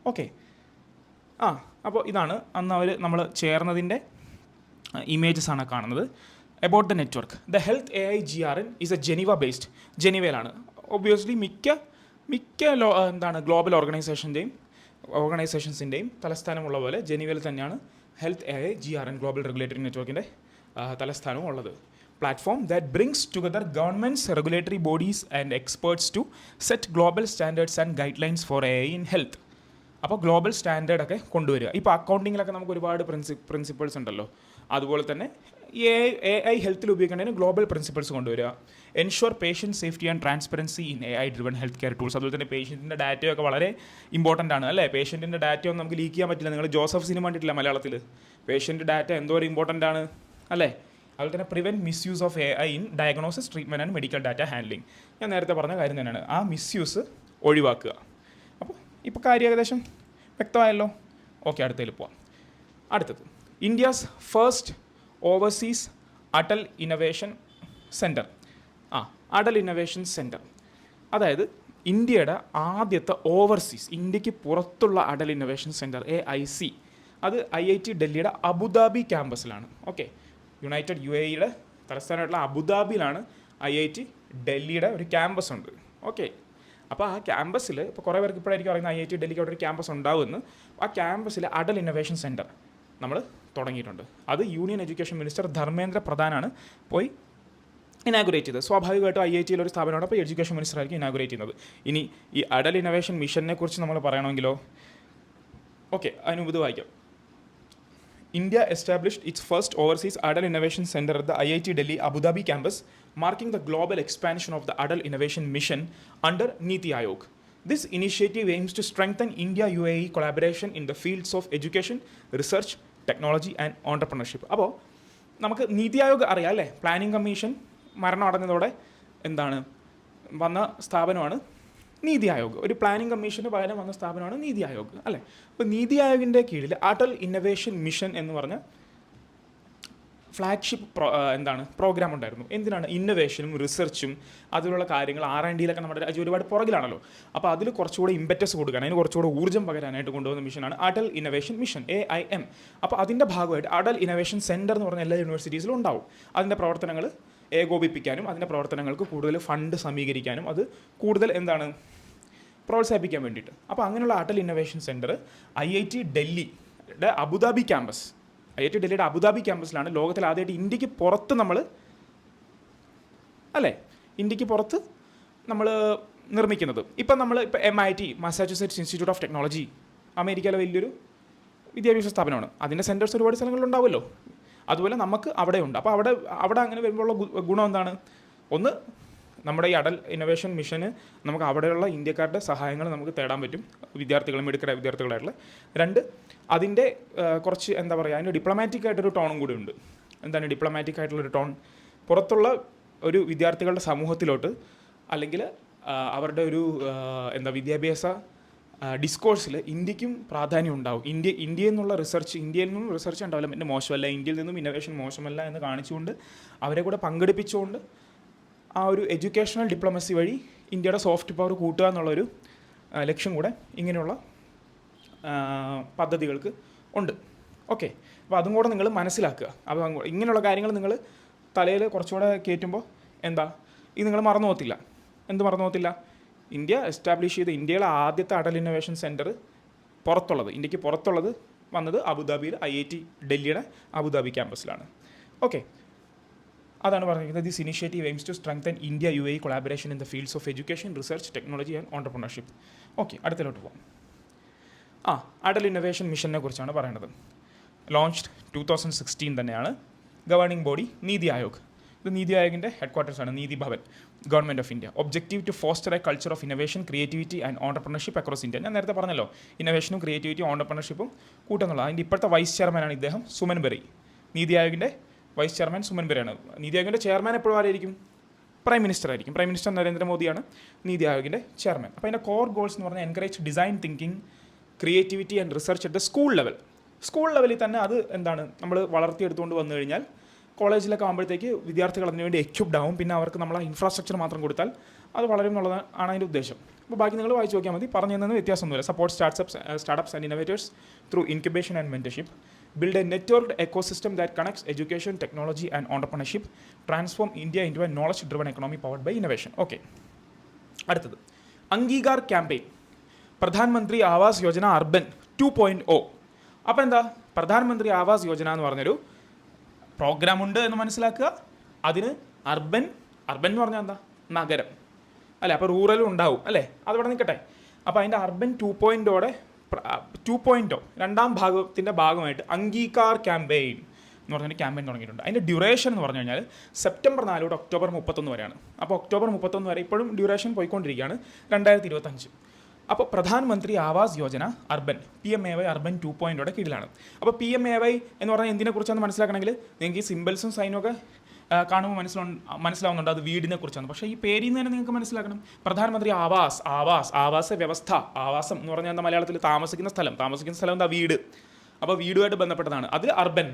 Okay, അപ്പോൾ ഇതാണ് അന്ന് നമ്മൾ ചേർന്നതിൻ്റെ images ആണ് കാണുന്നത്. About the network, the health AI GRN is a Geneva based, ജനീവയിലാണ്. Obviously മിക്ക global ഓർഗനൈസേഷൻസിൻ്റെയും തലസ്ഥാനമുള്ള പോലെ ജനീവയിൽ തന്നെയാണ് health AI GRN global regulatory നെറ്റ്വർക്കിൻ്റെ തലസ്ഥാനവും ഉള്ളത്. Platform that brings together governments, regulatory bodies and experts to set global standards and guidelines for AI in health. അപ്പോൾ ഗ്ലോബൽ സ്റ്റാൻഡേർഡൊക്കെ കൊണ്ടുവരിക. ഇപ്പോൾ അക്കൗണ്ടിങ്ങിലൊക്കെ നമുക്ക് ഒരുപാട് പ്രിൻസിപ്പിൾസ് ഉണ്ടല്ലോ, അതുപോലെ തന്നെ AI ഹെൽത്തിൽ ഉപയോഗിക്കേണ്ടതിന് ഗ്ലോബൽ പ്രിൻസിപ്പിൾസ് കൊണ്ടുവരിക. Ensure patient safety and transparency in AI driven health care tools. അതുപോലെ തന്നെ പേഷ്യൻറ്റിൻ്റെ ഡാറ്റയൊക്കെ വളരെ ഇമ്പോർട്ടൻ്റ് ആണ് അല്ലേ. പേഷ്യൻറ്റിൻ്റെ ഡാറ്റയൊന്നും നമുക്ക് ലീക്ക് ചെയ്യാൻ പറ്റില്ല. നിങ്ങൾ ജോസഫ് സിനിമ കണ്ടിട്ടില്ല മലയാളത്തിൽ? പേഷ്യൻറ്റ് ഡാറ്റ എന്തോരം ഇമ്പോർട്ടൻ്റ് ആണ് അല്ലേ. അതുപോലെ തന്നെ prevent misuse of AI in diagnosis, treatment and medical data handling. ഞാൻ നേരത്തെ പറഞ്ഞ കാര്യം തന്നെയാണ്, ആ മിസ്യൂസ് ഒഴിവാക്കുക. അപ്പോൾ ഇപ്പോൾ കാര്യം ഏകദേശം വ്യക്തമായല്ലോ. ഓക്കെ, അടുത്തതിൽ പോവാം. അടുത്തത് India's first overseas Atal innovation centre. Atal innovation centre, അതായത് ഇന്ത്യയുടെ ആദ്യത്തെ ഓവർസീസ്, ഇന്ത്യക്ക് പുറത്തുള്ള അടൽ ഇന്നൊവേഷൻ സെൻറ്റർ AIC, അത് IIT ഡൽഹിയുടെ അബുദാബി ക്യാമ്പസിലാണ്. ഓക്കെ, യുണൈറ്റഡ് UAEയുടെ തലസ്ഥാനമായിട്ടുള്ള അബുദാബിയിലാണ് IIT ഡൽഹിയുടെ ഒരു ക്യാമ്പസ് ഉണ്ട്. ഓക്കെ, അപ്പോൾ ആ ക്യാമ്പസിൽ ഇപ്പോൾ കുറേ പേർക്ക് ഇപ്പോഴായിരിക്കും അറിയുന്നത് IIT ഡൽഹിക്ക് അവിടെ ഒരു ക്യാമ്പസ് ഉണ്ടാവുമെന്ന്. ആ ക്യാമ്പസിൽ അടൽ ഇന്നൊവേഷൻ സെൻറ്റർ നമ്മൾ തുടങ്ങിയിട്ടുണ്ട്. അത് യൂണിയൻ എഡ്യൂക്കേഷൻ മിനിസ്റ്റർ ധർമ്മേന്ദ്ര പ്രധാനാണ് പോയി ഇനാഗുറേറ്റ് ചെയ്തത്. സ്വാഭാവികമായിട്ടും IITയിലെ ഒരു സ്ഥാപനമാണ്, അപ്പോൾ എഡ്യൂക്കേഷൻ മിനിസ്റ്റർ ആയിരിക്കും ഇനാഗുറേറ്റ് ചെയ്യുന്നത്. ഇനി ഈ അടൽ ഇന്നൊവേഷൻ മിഷനെ കുറിച്ച് നമ്മൾ പറയണമെങ്കിലോ, ഓക്കെ, അതിനുമുമ്പ് വായിക്കാം. India established its first overseas Adal Innovation Center at the IIT Delhi Abu Dhabi campus, marking the global expansion of the Adal Innovation Mission under Niti Aayog. This initiative aims to strengthen India-UAE collaboration in the fields of education, research, technology and entrepreneurship. അപ്പോൾ നമുക്ക് നീതി ആയോഗ് അറിയാം അല്ലേ. Planning commission മരണം അടഞ്ഞതോടെ എന്താണ് വന്ന സ്ഥാപനമാണ് നീതി ആയോഗ്. ഒരു planning commission പകരം വന്ന സ്ഥാപനമാണ് നീതി ആയോഗ് അല്ലേ. അപ്പോൾ നീതി ആയോഗിൻ്റെ കീഴിൽ അടൽ ഇന്നൊവേഷൻ മിഷൻ എന്ന് പറഞ്ഞ ഫ്ലാഗ്ഷിപ്പ് പ്രോഗ്രാം ഉണ്ടായിരുന്നു. എന്തിനാണ്? ഇന്നൊവേഷനും റിസർച്ചും അതിലുള്ള കാര്യങ്ങൾ R&Dയിലൊക്കെ നമ്മുടെ രാജ്യം ഒരുപാട് പുറകിലാണല്ലോ. അപ്പോൾ അതിൽ കുറച്ചുകൂടെ ഇമ്പറ്റസ് കൊടുക്കാൻ, അതിന് കുറച്ചുകൂടെ ഊർജ്ജം പകരാനായിട്ട് കൊണ്ടുവന്ന മിഷനാണ് അടൽ ഇന്നൊവേഷൻ മിഷൻ AIM. അപ്പോൾ അതിൻ്റെ ഭാഗമായിട്ട് അടൽ ഇന്നൊവേഷൻ സെൻറ്റർ എന്ന് പറഞ്ഞ എല്ലാ യൂണിവേഴ്സിറ്റീസിലും ഉണ്ടാവും. അതിൻ്റെ പ്രവർത്തനങ്ങൾ ഏകോപിപ്പിക്കാനും അതിൻ്റെ പ്രവർത്തനങ്ങൾക്ക് കൂടുതൽ ഫണ്ട് സമീകരിക്കാനും അത് കൂടുതൽ പ്രോത്സാഹിപ്പിക്കാൻ വേണ്ടിയിട്ട്. അപ്പോൾ അങ്ങനെയുള്ള അടൽ ഇന്നൊവേഷൻ സെൻറ്റർ IIT ഡൽഹിയുടെ അബുദാബി ക്യാമ്പസ്, IIT ഡൽഹിയുടെ അബുദാബി ക്യാമ്പസിലാണ് ലോകത്തിൽ ആദ്യമായിട്ട് ഇന്ത്യക്ക് പുറത്ത് ഇന്ത്യക്ക് പുറത്ത് നമ്മൾ നിർമ്മിക്കുന്നത്. ഇപ്പം MIT, Massachusetts institute of technology, അമേരിക്കയിലെ വലിയൊരു വിദ്യാഭ്യാസ സ്ഥാപനമാണ്. അതിൻ്റെ സെൻറ്റേഴ്സ് ഒരുപാട് സ്ഥലങ്ങളിലുണ്ടാവുമല്ലോ. അതുപോലെ നമുക്ക് അവിടെ ഉണ്ട്. അപ്പോൾ അവിടെ അങ്ങനെ വരുമ്പോഴുള്ള ഗുണം എന്താണ്? ഒന്ന്, നമ്മുടെ ഈ അടൽ ഇന്നൊവേഷൻ മിഷന് നമുക്ക് അവിടെയുള്ള ഇന്ത്യക്കാരുടെ സഹായങ്ങൾ നമുക്ക് തേടാൻ പറ്റും, വിദ്യാർത്ഥികളും മിടുക്കരായ വിദ്യാർത്ഥികളായിട്ടുള്ള. രണ്ട്, അതിൻ്റെ കുറച്ച് അതിന് ഡിപ്ലോമാറ്റിക് ആയിട്ടൊരു ടോണും കൂടി ഉണ്ട്. ഡിപ്ലോമാറ്റിക് ആയിട്ടുള്ളൊരു ടോൺ പുറത്തുള്ള ഒരു വിദ്യാർത്ഥികളുടെ സമൂഹത്തിലോട്ട്, അല്ലെങ്കിൽ അവരുടെ ഒരു വിദ്യാഭ്യാസ ഡിസ്കോഴ്സിൽ ഇന്ത്യക്കും പ്രാധാന്യം ഉണ്ടാവും. ഇന്ത്യയിൽ നിന്നുള്ള ഇന്ത്യയിൽ നിന്നും റിസർച്ച് ആൻഡ് ഡെവലപ്മെൻറ്റ് മോശമല്ല, ഇന്ത്യയിൽ നിന്നും ഇന്നൊവേഷൻ മോശമല്ല എന്ന് കാണിച്ചുകൊണ്ട് അവരെ കൂടെ പങ്കെടുപ്പിച്ചുകൊണ്ട് ആ ഒരു എഡ്യൂക്കേഷണൽ ഡിപ്ലോമസി വഴി ഇന്ത്യയുടെ സോഫ്റ്റ് പവർ കൂട്ടുക എന്നുള്ളൊരു ലക്ഷ്യം കൂടെ ഇങ്ങനെയുള്ള പദ്ധതികൾക്ക് ഉണ്ട്. ഓക്കെ, അപ്പോൾ അതും കൂടെ നിങ്ങൾ മനസ്സിലാക്കുക. അപ്പോൾ ഇങ്ങനെയുള്ള കാര്യങ്ങൾ നിങ്ങൾ തലയിൽ കുറച്ചുകൂടെ കയറ്റുമ്പോൾ ഇത് നിങ്ങൾ മറന്നു പോകത്തില്ല. മറന്നു പോകത്തില്ല? ഇന്ത്യ എസ്റ്റാബ്ലിഷ് ചെയ്ത ഇന്ത്യയിലെ ആദ്യത്തെ അടൽ ഇന്നൊവേഷൻ സെൻറ്റർ ഇന്ത്യക്ക് പുറത്തുള്ളത് വന്നത് അബുദാബിയിൽ IIT ഡൽഹിയുടെ അബുദാബി ക്യാമ്പസിലാണ്. ഓക്കെ, അതാണ് പറഞ്ഞിരിക്കുന്നത്. This initiative aims to strengthen India UAE collaboration in the fields of education, research, technology and entrepreneurship. Okay, അടുത്തിലോട്ട് പോകാം. അടൽ ഇന്നൊവേഷൻ മിഷനെ കുറിച്ചാണ് പറയുന്നത്. ലോഞ്ച്ഡ് 2016 തന്നെയാണ്. Governing body NITI Aayog. ഇത് നീതി ആയോഗിൻ്റെ ഹെഡ്ക്വാർട്ടേഴ്സാണ്, Niti Bhavan, government of India. Objective to foster a culture of innovation, creativity and entrepreneurship across India. ഞാൻ നേരത്തെ പറഞ്ഞല്ലോ, ഇന്നൊവേഷനും ക്രിയേറ്റിവിറ്റി ഓണ്ടർപ്രണർഷിപ്പും കൂട്ടുന്നുള്ളത്. അതിൻ്റെ ഇപ്പോഴത്തെ വൈസ് ചെയർമാനാണ് ഇദ്ദേഹം, സുമൻ ബെറി. നീതി ആയോഗിൻ്റെ വൈസ് ചെയർമാൻ സുമൻ ബെറിയാണ്. നീതി ആയോഗിൻ്റെ ചെയർമാൻ എപ്പോഴും ആരായിരിക്കും? പ്രൈം മിനിസ്റ്റർ ആയിരിക്കും. പ്രൈം മിനിസ്റ്റർ നരേന്ദ്രമോദിയാണ് നീതി ആയോഗിൻ്റെ ചെയർമാൻ. അപ്പോൾ അതിൻ്റെ കോർ ഗോൾസ് എന്ന് പറഞ്ഞാൽ encourage design thinking, creativity and research at the school level. School ലെവലിൽ തന്നെ അത് എന്താണ് നമ്മൾ വളർത്തിയെടുത്തുകൊണ്ട് വന്നു കഴിഞ്ഞാൽ കോളേജിലൊക്കെ ആകുമ്പോഴത്തേക്ക് വിദ്യാർത്ഥികൾ അതിനുവേണ്ടി എക്യുപ്ഡ് ആവും. പിന്നെ അവർക്ക് നമ്മൾ ഇൻഫ്രാസ്ട്രക്ചർ മാത്രം കൊടുത്താൽ അത് വളരും എന്നുള്ളതാണ് അതിൻ്റെ ഉദ്ദേശം. അപ്പോൾ ബാക്കി നിങ്ങൾ വായിച്ച് നോക്കിയാൽ മതി. പറഞ്ഞു തന്നത് വ്യത്യാസമൊന്നുമില്ല. Support startups and innovators through incubation and mentorship, build a networked ecosystem that connects education, technology and entrepreneurship, transform India into a knowledge driven economy powered by innovation. Okay, അടുത്തത് അംഗീകാർ ക്യാമ്പയിൻ, പ്രധാനമന്ത്രി ആവാസ് യോജന അർബൻ 2.0. അപ്പോൾ എന്താ പ്രധാനമന്ത്രി ആവാസ് യോജന എന്ന് പറഞ്ഞൊരു programme ഉണ്ട് എന്ന് മനസ്സിലാക്കുക. അതിന് അർബൻ എന്ന് പറഞ്ഞാൽ എന്താ? നഗരം അല്ലേ? അപ്പോൾ റൂറലും ഉണ്ടാവും അല്ലേ? അതവിടെ നിൽക്കട്ടെ. അപ്പോൾ അതിൻ്റെ അർബൻ 2.0 രണ്ടാം ഭാഗത്തിൻ്റെ ഭാഗമായിട്ട് അംഗീകാർ ക്യാമ്പയിൻ എന്ന് പറഞ്ഞൊരു ക്യാമ്പയിൻ തുടങ്ങിയിട്ടുണ്ട്. അതിൻ്റെ ഡ്യൂറേഷൻ എന്ന് പറഞ്ഞു കഴിഞ്ഞാൽ സെപ്റ്റംബർ 4 തൊട്ട് ഒക്ടോബർ 31 വരെയാണ്. അപ്പോൾ ഒക്ടോബർ 31 വരെ ഇപ്പോഴും ഡ്യൂറേഷൻ പോയിക്കൊണ്ടിരിക്കുകയാണ്, 2025. അപ്പോൾ Pradhan Mantri Awas Yojana urban PMAY urban 2.0 കീഴിലാണ്. അപ്പോൾ PMAY എന്ന് പറഞ്ഞാൽ എന്തിനെക്കുറിച്ചാണെന്ന് മനസ്സിലാക്കണമെങ്കിൽ നിങ്ങൾക്ക് ഈ സിമ്പിൾസും സൈനും ഒക്കെ കാണുമ്പോൾ മനസ്സിലാവുന്നുണ്ട് അത് വീടിനെ കുറിച്ചാണ്. പക്ഷേ ഈ പേരിൽ നിന്ന് തന്നെ നിങ്ങൾക്ക് മനസ്സിലാക്കണം. പ്രധാനമന്ത്രി ആവാസ് വ്യവസ്ഥ. ആവാസം എന്ന് പറഞ്ഞാൽ എന്താ? മലയാളത്തിൽ താമസിക്കുന്ന സ്ഥലം എന്താ? വീട്. അപ്പോൾ വീടുമായിട്ട് ബന്ധപ്പെട്ടതാണ്. അതിൽ അർബൻ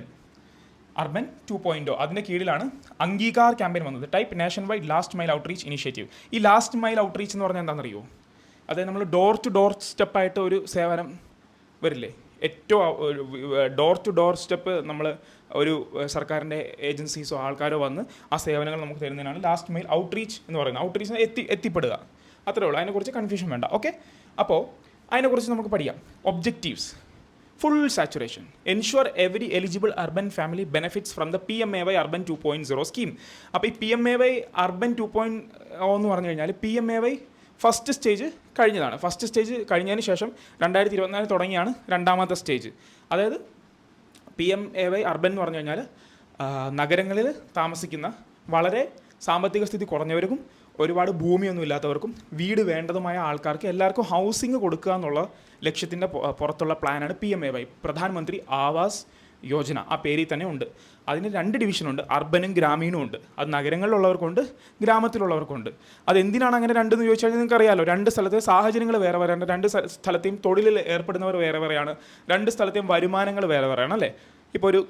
2.0 അതിൻ്റെ കീഴിലാണ് അംഗീകാർ ക്യാമ്പയിൻ വന്നത്. Type nation wide last mile outreach initiative. ഈ ലാസ്റ്റ് മൈൽ ഔട്ട്റീച്ച് എന്ന് പറഞ്ഞാൽ എന്താണെന്നറിയോ? അതായത് നമ്മൾ ഡോർ ടു ഡോർ സ്റ്റെപ്പായിട്ട് ഒരു സേവനം വരില്ലേ? ഏറ്റവും ഡോർ ടു ഡോർ സ്റ്റെപ്പ് നമ്മൾ ഒരു സർക്കാരിൻ്റെ ഏജൻസീസോ ആൾക്കാരോ വന്ന് ആ സേവനങ്ങൾ നമുക്ക് തരുന്നതിനാണ് ലാസ്റ്റ് മൈൽ ഔട്ട്റീച്ച് എന്ന് പറയുന്നത്. ഔട്ട്റീച്ചിന് എത്തിപ്പെടുക, അത്രേ ഉള്ളൂ. അതിനെക്കുറിച്ച് കൺഫ്യൂഷൻ വേണ്ട. ഓക്കെ, അപ്പോൾ അതിനെക്കുറിച്ച് നമുക്ക് പഠിക്കാം. Objectives: full saturation, ensure every eligible urban family benefits from the PMAY Urban 2.0 scheme. അപ്പോൾ ഈ PMAY Urban 2.0 എന്ന് പറഞ്ഞു കഴിഞ്ഞാൽ PMAY ഫസ്റ്റ് സ്റ്റേജ് കഴിഞ്ഞതാണ്. ഫസ്റ്റ് സ്റ്റേജ് കഴിഞ്ഞതിന് ശേഷം 2024 തുടങ്ങിയാണ് രണ്ടാമത്തെ സ്റ്റേജ്. അതായത് PMAY അർബൻ എന്ന് പറഞ്ഞു കഴിഞ്ഞാൽ നഗരങ്ങളിൽ താമസിക്കുന്ന വളരെ സാമ്പത്തിക സ്ഥിതി കുറഞ്ഞവർക്കും ഒരുപാട് ഭൂമിയൊന്നും ഇല്ലാത്തവർക്കും വീട് വേണ്ടതുമായ ആൾക്കാർക്ക് എല്ലാവർക്കും ഹൗസിംഗ് കൊടുക്കുക എന്നുള്ള ലക്ഷ്യത്തിൻ്റെ പുറത്തുള്ള പ്ലാനാണ് PMAY, പ്രധാനമന്ത്രി ആവാസ് യോജന. ആ പേരിൽ തന്നെ ഉണ്ട്. അതിന് 2 ഡിവിഷനുണ്ട്, അർബനും ഗ്രാമീണവും ഉണ്ട്. അത് നഗരങ്ങളിലുള്ളവർക്കുണ്ട്, ഗ്രാമത്തിലുള്ളവർക്കുണ്ട്. അതെന്തിനാണ് അങ്ങനെ 2 എന്ന് ചോദിച്ചാൽ നിങ്ങൾക്ക് അറിയാമല്ലോ. 2 സ്ഥലത്തെ സാഹചര്യങ്ങൾ വേറെ വേറെയാണ്. 2 സ്ഥലത്തെയും തൊഴിലിൽ ഏർപ്പെടുന്നവർ വേറെ വേറെയാണ്. 2 സ്ഥലത്തെയും വരുമാനങ്ങൾ വേറെ വേറെയാണ് അല്ലേ? ഇപ്പോൾ ഒരു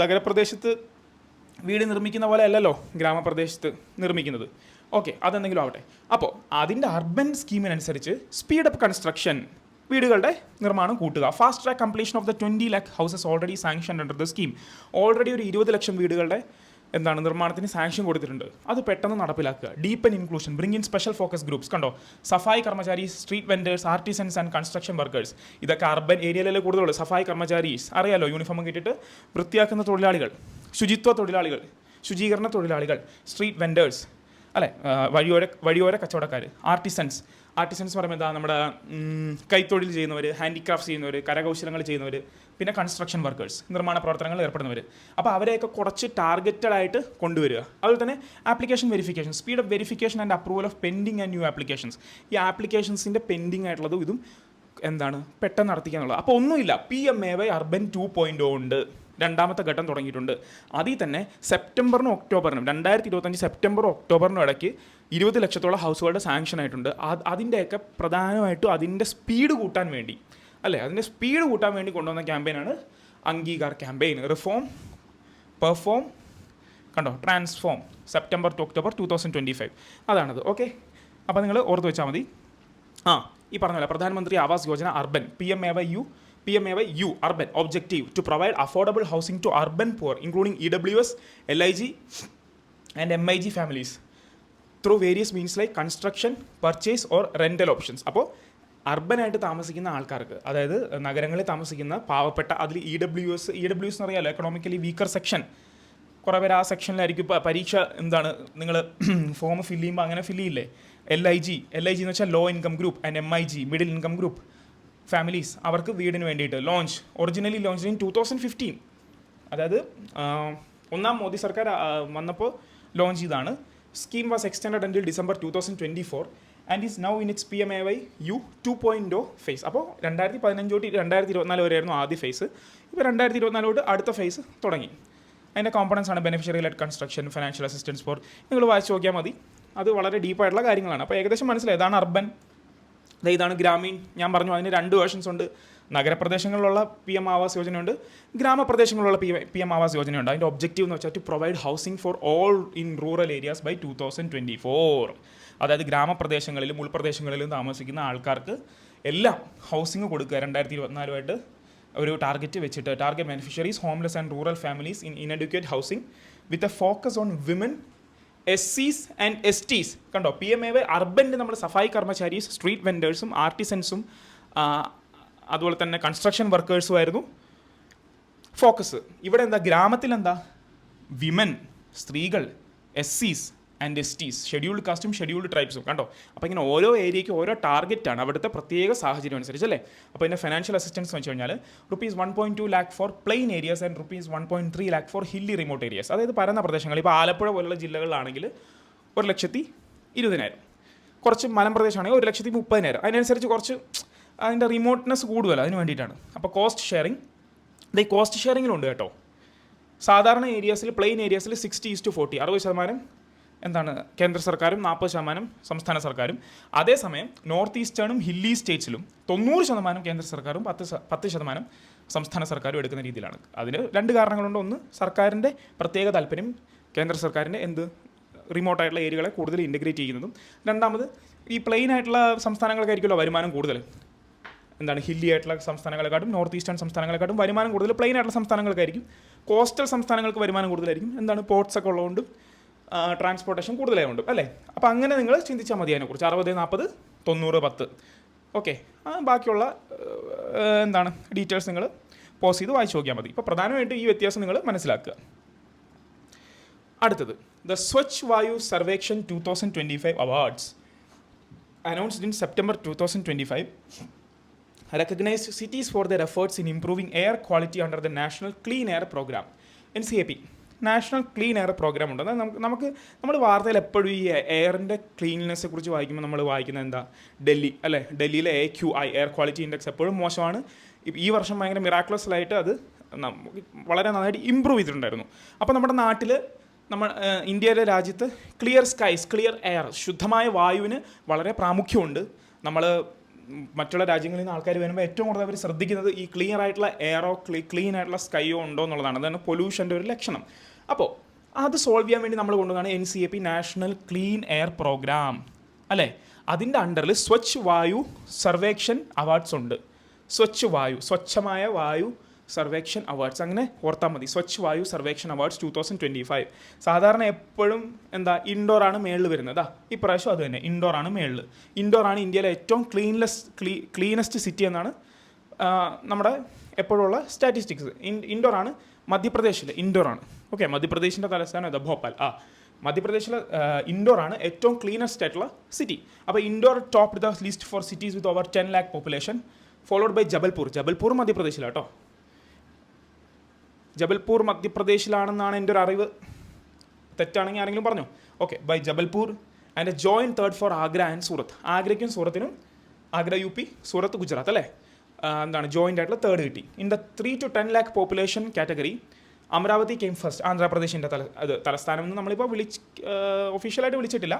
നഗരപ്രദേശത്ത് വീട് നിർമ്മിക്കുന്ന പോലെ അല്ലല്ലോ ഗ്രാമപ്രദേശത്ത് നിർമ്മിക്കുന്നത്. ഓക്കെ, അതെന്തെങ്കിലും ആവട്ടെ. അപ്പോൾ അതിൻ്റെ അർബൻ സ്കീമിനനുസരിച്ച് സ്പീഡപ്പ് കൺസ്ട്രക്ഷൻ, വീടുകളുടെ നിർമ്മാണം കൂട്ടുക. Fast track completion of the 20 lakh houses already sanction under the scheme. Already ഒരു 20 ലക്ഷം വീടുകളുടെ നിർമ്മാണത്തിന് സാങ്ഷൻ കൊടുത്തിട്ടുണ്ട്. അത് പെട്ടെന്ന് നടപ്പിലാക്കുക. Deepen inclusion, bring in special focus groups. കണ്ടോ, safai karmacharis, street vendors, artisans and construction workers. ഇതൊക്കെ അർബൻ ഏരിയയിലല്ലേ കൂടുതലുള്ളൂ. സഫായി കർമ്മചാരീസ് അറിയാലോ, യൂണിഫോം കിട്ടിയിട്ട് വൃത്തിയാക്കുന്ന തൊഴിലാളികൾ, ശുചിത്വ തൊഴിലാളികൾ, ശുചീകരണ തൊഴിലാളികൾ, സ്ട്രീറ്റ് വെൻഡേഴ്സ് അല്ലേ, വഴിയോര കച്ചവടക്കാർ, ആർട്ടിസൻസ് പറയുമ്പോൾ എന്താ? നമ്മുടെ കൈത്തൊഴിൽ ചെയ്യുന്നവർ, ഹാൻഡിക്രാഫ്റ്റ്സ് ചെയ്യുന്നവർ, കരകൗശലങ്ങൾ ചെയ്യുന്നവർ, പിന്നെ കൺസ്ട്രക്ഷൻ വർക്കേഴ്സ്, നിർമ്മാണ പ്രവർത്തനങ്ങളിൽ ഏർപ്പെടുന്നവർ. അപ്പോൾ അവരെയൊക്കെ കുറച്ച് ടാർഗറ്റഡ് ആയിട്ട് കൊണ്ടുവരിക. അതുപോലെ തന്നെ application verification, speed of verification and approval of pending and new applications. ഈ ആപ്ലിക്കേഷൻസിൻ്റെ പെൻഡിങ് ആയിട്ടുള്ളതും ഇതും പെട്ടെന്ന് നടത്തിക്കുക എന്നുള്ളത്. അപ്പോൾ ഒന്നുമില്ല, PMAY അർബൻ 2.0 ഉണ്ട്. രണ്ടാമത്തെ ഘട്ടം തുടങ്ങിയിട്ടുണ്ട്. അതിൽ തന്നെ സെപ്റ്റംബറിനും ഒക്ടോബറിനും 2025 സെപ്റ്റംബറും ഒക്ടോബറിനും ഇടയ്ക്ക് 20 ലക്ഷത്തോളം ഹൗസുകളുടെ സാങ്ഷൻ ആയിട്ടുണ്ട്. അതിൻ്റെയൊക്കെ പ്രധാനമായിട്ടും അതിൻ്റെ സ്പീഡ് കൂട്ടാൻ വേണ്ടി കൊണ്ടുവന്ന ക്യാമ്പയിനാണ് അംഗീകാർ ക്യാമ്പയിൻ. റിഫോം, പെർഫോം, കണ്ടോ, ട്രാൻസ്ഫോം, സെപ്റ്റംബർ ടു ഒക്ടോബർ 2025 അതാണത്. ഓക്കെ, അപ്പോൾ നിങ്ങൾ ഓർത്ത് വെച്ചാൽ മതി. ഈ പറഞ്ഞ Pradhan Mantri Awas Yojana urban PMAY urban objective to provide affordable housing to urban poor including EWS, LIG and MIG families through various means like construction, purchase or rental options. അപ്പോൾ അർബനായിട്ട് താമസിക്കുന്ന ആൾക്കാർക്ക്, അതായത് നഗരങ്ങളിൽ താമസിക്കുന്ന പാവപ്പെട്ട, അതിൽ EWS എന്ന് അറിയാമല്ലോ, എക്കണോമിക്കലി വീക്കർ സെക്ഷൻ, കുറേ പേര് ആ സെക്ഷനിലായിരിക്കും ഇപ്പോൾ പരീക്ഷ എന്താണ് നിങ്ങൾ ഫോം ഫില്ല് ചെയ്യുമ്പോൾ അങ്ങനെ ഫില്ല് ചെയ്യില്ലേ, LIG എന്ന് വെച്ചാൽ low income group and MIG middle income group families, അവർക്ക് വീടിന് വേണ്ടിയിട്ട് ഒറിജിനലി ലോഞ്ച് ഇൻ 2015. അതായത് ഒന്നാം മോദി സർക്കാർ വന്നപ്പോൾ ലോഞ്ച് ചെയ്താണ്. Scheme was extend until December 2024 and is now in its PMAY U 2.0 phase. അപ്പോൾ 2015 തൊട്ട് 2024 വരെയായിരുന്നു ആദ്യ ഫേസ്. ഇപ്പോൾ 2024 തൊട്ട് അടുത്ത ഫേസ് തുടങ്ങി. അതിൻ്റെ കോമ്പണൻസ് ആണ് beneficiary led construction, financial assistance for, നിങ്ങൾ വായിച്ച് നോക്കിയാൽ മതി. അത് വളരെ ഡീപ്പായിട്ടുള്ള കാര്യങ്ങളാണ്. അപ്പോൾ ഏകദേശം മനസ്സിലായി ഇതാണ് അർബൻ, ഇതാണ് ഗ്രാമീൺ. ഞാൻ പറഞ്ഞു അതിന് 2 വേർഷൻസ് ഉണ്ട്. നഗരപ്രദേശങ്ങളിലുള്ള PM ആവാസ് യോജനയുണ്ട്, ഗ്രാമപ്രദേശങ്ങളിലുള്ള PM ആവാസ് യോജനയുണ്ട്. അതിൻ്റെ ഒബ്ജക്റ്റീവ് എന്ന് വെച്ചാൽ to provide housing for all in rural areas by 2024. അതായത് ഗ്രാമപ്രദേശങ്ങളിലും ഉൾപ്രദേശങ്ങളിലും താമസിക്കുന്ന ആൾക്കാർക്ക് എല്ലാം ഹൗസിംഗ് കൊടുക്കുക 2024 ഒരു ടാർഗറ്റ് വെച്ചിട്ട്. Target beneficiaries homeless and rural families in inadequate housing with a focus on women, SCs and STs. കണ്ടോ, PMAY അർബനിൽ നമ്മൾ സഫായി കർമ്മചാരീസ്, സ്ട്രീറ്റ് വെൻഡേഴ്സും ആർട്ടിസൻസും അതുപോലെ തന്നെ കൺസ്ട്രക്ഷൻ വർക്കേഴ്സും ആയിരുന്നു ഫോക്കസ്. ഇവിടെ എന്താ, ഗ്രാമത്തിൽ എന്താ, വിമൻ, സ്ത്രീകൾ, SCs ആൻഡ് STs, ഷെഡ്യൂൾഡ് കാസ്റ്റും ഷെഡ്യൂൾഡ് ട്രൈബ്സും. കണ്ടോ, അപ്പോൾ ഇങ്ങനെ ഓരോ ഏരിയയ്ക്ക് ഓരോ ടാർഗറ്റാണ് അവിടുത്തെ പ്രത്യേക സാഹചര്യം അനുസരിച്ച് അല്ലേ. അപ്പോൾ ഇതിൻ്റെ ഫിനാൻഷ്യൽ അസിസ്റ്റൻസ് എന്ന് വെച്ച് കഴിഞ്ഞാൽ ₹1.2 lakh for plain areas and ₹1.3 lakh for hilly remote areas. അതായത് പരന്ന പ്രദേശങ്ങൾ. ഇപ്പോൾ ആലപ്പുഴ പോലുള്ള ജില്ലകളിലാണെങ്കിൽ 1,20,000. കുറച്ച് മലമ്പ്രദേശമാണെങ്കിൽ 1,30,000. അതിനനുസരിച്ച് കുറച്ച് അതിൻ്റെ റിമോട്ട്നെസ് കൂടുതൽ, അതിന് വേണ്ടിയിട്ടാണ്. അപ്പോൾ കോസ്റ്റ് ഷെയറിങ്, ഈ കോസ്റ്റ് ഷെയറിങ്ങിലുണ്ട് കേട്ടോ. സാധാരണ ഏരിയാസിൽ, പ്ലെയിൻ ഏരിയാസിൽ 60:40, 60% എന്താണ് കേന്ദ്ര സർക്കാരും 40% സംസ്ഥാന സർക്കാരും. അതേസമയം നോർത്ത് ഈസ്റ്റേണും ഹില്ലി സ്റ്റേറ്റ്സിലും 90% കേന്ദ്ര സർക്കാരും 10% സംസ്ഥാന സർക്കാരും എടുക്കുന്ന രീതിയിലാണ്. അതിന് 2 കാരണങ്ങളുണ്ട്. ഒന്ന്, സർക്കാരിൻ്റെ പ്രത്യേക താല്പര്യം, കേന്ദ്ര സർക്കാരിൻ്റെ റിമോട്ടായിട്ടുള്ള ഏരിയകളെ കൂടുതൽ ഇൻറ്റഗ്രേറ്റ് ചെയ്യുന്നതും. രണ്ടാമത്, ഈ പ്ലെയിൻ ആയിട്ടുള്ള സംസ്ഥാനങ്ങൾക്കായിരിക്കുമല്ലോ വരുമാനം കൂടുതൽ. ഹില്ലി ആയിട്ടുള്ള സംസ്ഥാനങ്ങളെക്കാട്ടും നോർത്ത് ഈസ്റ്റേൺ സംസ്ഥാനങ്ങളെക്കാട്ടും വരുമാനം കൂടുതൽ പ്ലെയിൻ ആയിട്ടുള്ള സംസ്ഥാനങ്ങൾക്കായിരിക്കും. കോസ്റ്റൽ സംസ്ഥാനങ്ങൾക്ക് വരുമാനം കൂടുതലായിരിക്കും. പോർട്ട്സ് ഒക്കെ ഉള്ളതുകൊണ്ട് ട്രാൻസ്പോർട്ടേഷൻ കൂടുതലായതുകൊണ്ട് അല്ലേ. അപ്പോൾ അങ്ങനെ നിങ്ങൾ ചിന്തിച്ചാൽ മതി അതിനെക്കുറിച്ച്. 60-40, 90-10. ഓക്കെ, ബാക്കിയുള്ള ഡീറ്റെയിൽസ് നിങ്ങൾ പോസ് ചെയ്ത് വായിച്ച് നോക്കിയാൽ മതി. ഇപ്പോൾ പ്രധാനമായിട്ടും ഈ വ്യത്യാസം നിങ്ങൾ മനസ്സിലാക്കുക. അടുത്തത്, ദ സ്വച്ഛ് വായു Survekshan 2025 awards announced in September 2025 recognized cities for their efforts in improving air quality under the National Clean Air Program, NCAP. National clean air programme ഉണ്ട്. നമ്മൾ വാർത്തയിൽ എപ്പോഴും ഈ എയറിൻ്റെ ക്ലീൻനെസ്സിനെ കുറിച്ച് വായിക്കുമ്പോൾ നമ്മൾ വായിക്കുന്നത് എന്താ, ഡൽഹി അല്ലേ. ഡൽഹിയിലെ AQI, എയർ ക്വാളിറ്റി ഇൻഡെക്സ്, എപ്പോഴും മോശമാണ്. ഈ വർഷം ഭയങ്കര മിറാക്കുലസ്ലായിട്ട് അത് വളരെ നന്നായിട്ട് ഇമ്പ്രൂവ് ചെയ്തിട്ടുണ്ടായിരുന്നു. അപ്പോൾ നമ്മുടെ നാട്ടിൽ, ഇന്ത്യയിലെ രാജ്യത്ത് ക്ലിയർ സ്കൈസ്, ക്ലിയർ എയർ, ശുദ്ധമായ വായുവിന് വളരെ പ്രാമുഖ്യമുണ്ട്. നമ്മൾ മറ്റുള്ള രാജ്യങ്ങളിൽ നിന്ന് ആൾക്കാർ വരുമ്പോൾ ഏറ്റവും കൂടുതൽ അവർ ശ്രദ്ധിക്കുന്നത് ഈ ക്ലിയർ ആയിട്ടുള്ള എയറോ ക്ലീൻ ആയിട്ടുള്ള സ്കൈയോ ഉണ്ടോ എന്നുള്ളതാണ്. അതാണ് പൊല്യൂഷൻ്റെ ഒരു ലക്ഷണം. അപ്പോൾ അത് സോൾവ് ചെയ്യാൻ വേണ്ടി നമ്മൾ കൊണ്ടുവന്നാണ് NCAP, national clean air programme അല്ലേ. അതിൻ്റെ അണ്ടറിൽ സ്വച്ഛ് വായു സർവേക്ഷൻ അവാർഡ്സ് ഉണ്ട്. സ്വച്ഛ് വായു, സ്വച്ഛമായ വായു സർവേക്ഷൻ അവാർഡ്സ്, അങ്ങനെ ഓർത്താൽ മതി. സ്വച്ഛ് വായു സർവേക്ഷൻ അവാർഡ്സ് 2025. സാധാരണ എപ്പോഴും ഇൻഡോറാണ് മേളിൽ വരുന്നത്. ഇപ്രാവശ്യം അത് തന്നെ, ഇൻഡോറാണ് മേളിൽ. ഇൻഡോറാണ് ഇന്ത്യയിലെ ഏറ്റവും ക്ലീനസ്റ്റ് സിറ്റി എന്നാണ് നമ്മുടെ എപ്പോഴുള്ള സ്റ്റാറ്റിസ്റ്റിക്സ്. ഇൻഡോറാണ് മധ്യപ്രദേശിൽ, ഇൻഡോറാണ്. ഓക്കെ, മധ്യപ്രദേശിൻ്റെ തലസ്ഥാനം ഭോപ്പാൽ. മധ്യപ്രദേശിലെ ഇൻഡോറാണ് ഏറ്റവും ക്ലീനസ്റ്റ് ആയിട്ടുള്ള സിറ്റി. അപ്പോൾ Indore top the list for cities with over 10 lakh population, followed by Jabalpur മധ്യപ്രദേശിലാണ് കേട്ടോ. ജബൽപൂർ മധ്യപ്രദേശിലാണെന്നാണ് എൻ്റെ ഒരു അറിവ്. തെറ്റാണെങ്കിൽ ആരെങ്കിലും പറഞ്ഞു. Okay, by Jabalpur and a joint third for Agra and Surat. ആഗ്രയ്ക്കും സൂറത്തിനും, ആഗ്ര UP, സൂറത്ത് ഗുജറാത്ത് അല്ലേ, ജോയിൻ്റ് ആയിട്ടുള്ള തേർഡ് കിട്ടി. In the 3 to 10 lakh population category Amaravati came first. ആന്ധ്രാപ്രദേശിൻ്റെ തലസ്ഥാനം എന്ന് നമ്മളിപ്പോൾ ഒഫീഷ്യലായിട്ട് വിളിച്ചിട്ടില്ല.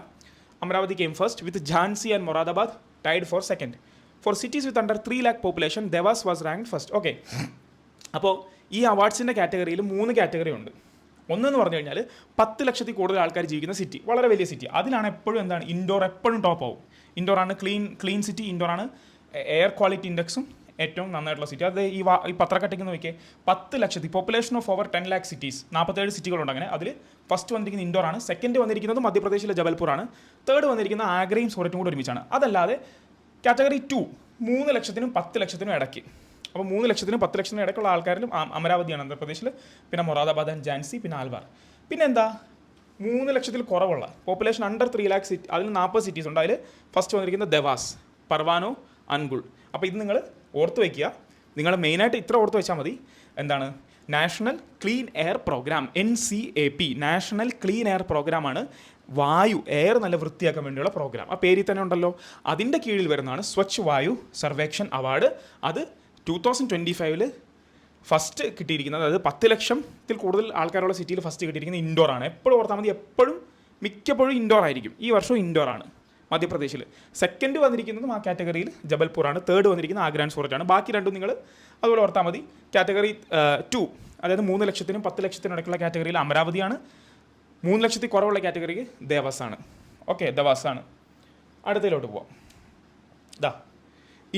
Amaravati came first with Jhansi and Moradabad tied for second. Four cities with under 3 lakh population Dewas was ranked first. Okay, അപ്പോൾ ഈ അവാർഡ്സിൻ്റെ കാറ്റഗറിയിൽ 3 കാറ്റഗറി ഉണ്ട്. ഒന്നെന്ന് പറഞ്ഞു കഴിഞ്ഞാൽ 10 ലക്ഷത്തിൽ കൂടുതൽ ആൾക്കാർ ജീവിക്കുന്ന സിറ്റി, വളരെ വലിയ സിറ്റി. അതിലാണ് എപ്പോഴും ഇൻഡോർ എപ്പോഴും ടോപ്പ് ആവും. ഇൻഡോറാണ് ക്ലീൻ സിറ്റി, ഇൻഡോറാണ് എയർ ക്വാളിറ്റി ഇൻഡെക്സും ഏറ്റവും നന്നായിട്ടുള്ള സിറ്റി. അത് ഈ പത്രക്കട്ടിക്ക് നോക്കിയേ, 10 ലക്ഷത്തിൽ population of over 10 lakh cities, 47 സിറ്റികളുണ്ട്. അങ്ങനെ അതിൽ ഫസ്റ്റ് വന്നിരിക്കുന്ന ഇൻഡോറാണ്, സെക്കൻഡ് വന്നിരിക്കുന്നത് മധ്യപ്രദേശിലെ ജബൽപൂറാണ്, തേർഡ് വന്നിരിക്കുന്ന ആഗ്രയും സൂററ്റും കൂടെ ഒരുമിച്ചാണ്. അതല്ലാതെ കാറ്റഗറി 2 3 ലക്ഷത്തിനും 10 ലക്ഷത്തിനും ഇടയ്ക്ക്. അപ്പോൾ 3 ലക്ഷത്തിനും 10 ലക്ഷത്തിനും ഇടയ്ക്കുള്ള ആൾക്കാരിലും അമരാവതിയാണ് ആന്ധ്രാപ്രദേശിൽ, പിന്നെ മൊറാദാബാദ് ആൻഡ് ഝാൻസി, പിന്നെ ആൽവാർ. പിന്നെന്താ 3,00,000 കുറവുള്ള പോപ്പുലേഷൻ അണ്ടർ 3 lakh സിറ്റി, അതിൽ 40 സിറ്റീസ് ഉണ്ട്. അതിൽ ഫസ്റ്റ് വന്നിരിക്കുന്നത് ദേവാസ്, പർവാനോ, അൻഗുൾ. അപ്പോൾ ഇത് നിങ്ങൾ ഓർത്ത് വയ്ക്കുക. നിങ്ങൾ മെയിനായിട്ട് ഇത്ര ഓർത്ത് വെച്ചാൽ മതി. എന്താണ് national clean air programme, NCAP, national clean air പ്രോഗ്രാമാണ്. വായു, എയർ നല്ല വൃത്തിയാക്കാൻ വേണ്ടിയുള്ള പ്രോഗ്രാം. ആ പേരിൽ തന്നെ ഉണ്ടല്ലോ. അതിൻ്റെ കീഴിൽ വരുന്നതാണ് സ്വച്ഛ് വായു സർവേക്ഷൺ അവാർഡ്. അത് 2025 ഫസ്റ്റ് കിട്ടിയിരിക്കുന്നത്, അതായത് 10 ലക്ഷത്തിൽ കൂടുതൽ ആൾക്കാരുള്ള സിറ്റിയിൽ ഫസ്റ്റ് കിട്ടിയിരിക്കുന്നത് ഇൻഡോർ ആണ്. എപ്പോഴും ഓർത്താൽ മതി, എപ്പോഴും മിക്കപ്പോഴും ഇൻഡോർ ആയിരിക്കും. ഈ വർഷവും ഇൻഡോർ ആണ് മധ്യപ്രദേശിൽ. സെക്കൻഡ് വന്നിരിക്കുന്നതും ആ കാറ്റഗറിയിൽ ജബൽപൂറാണ്. തേർഡ് വന്നിരിക്കുന്നത് ആഗ്ര ആൻഡ് സൂററ്റാണ്. ബാക്കി രണ്ടും നിങ്ങൾ അതുപോലെ ഓർത്താൽ മതി. കാറ്റഗറി 2, അതായത് 3 ലക്ഷത്തിനും 10 ലക്ഷത്തിനും ഇടയ്ക്കുള്ള കാറ്റഗറിയിൽ അമരാവതിയാണ്. 3 ലക്ഷത്തിൽ കുറവുള്ള കാറ്റഗറിക്ക് ദേവാസാണ്. ഓക്കെ, ദേവാസാണ്. അടുത്തതിലോട്ട് പോവാം. ഇതാ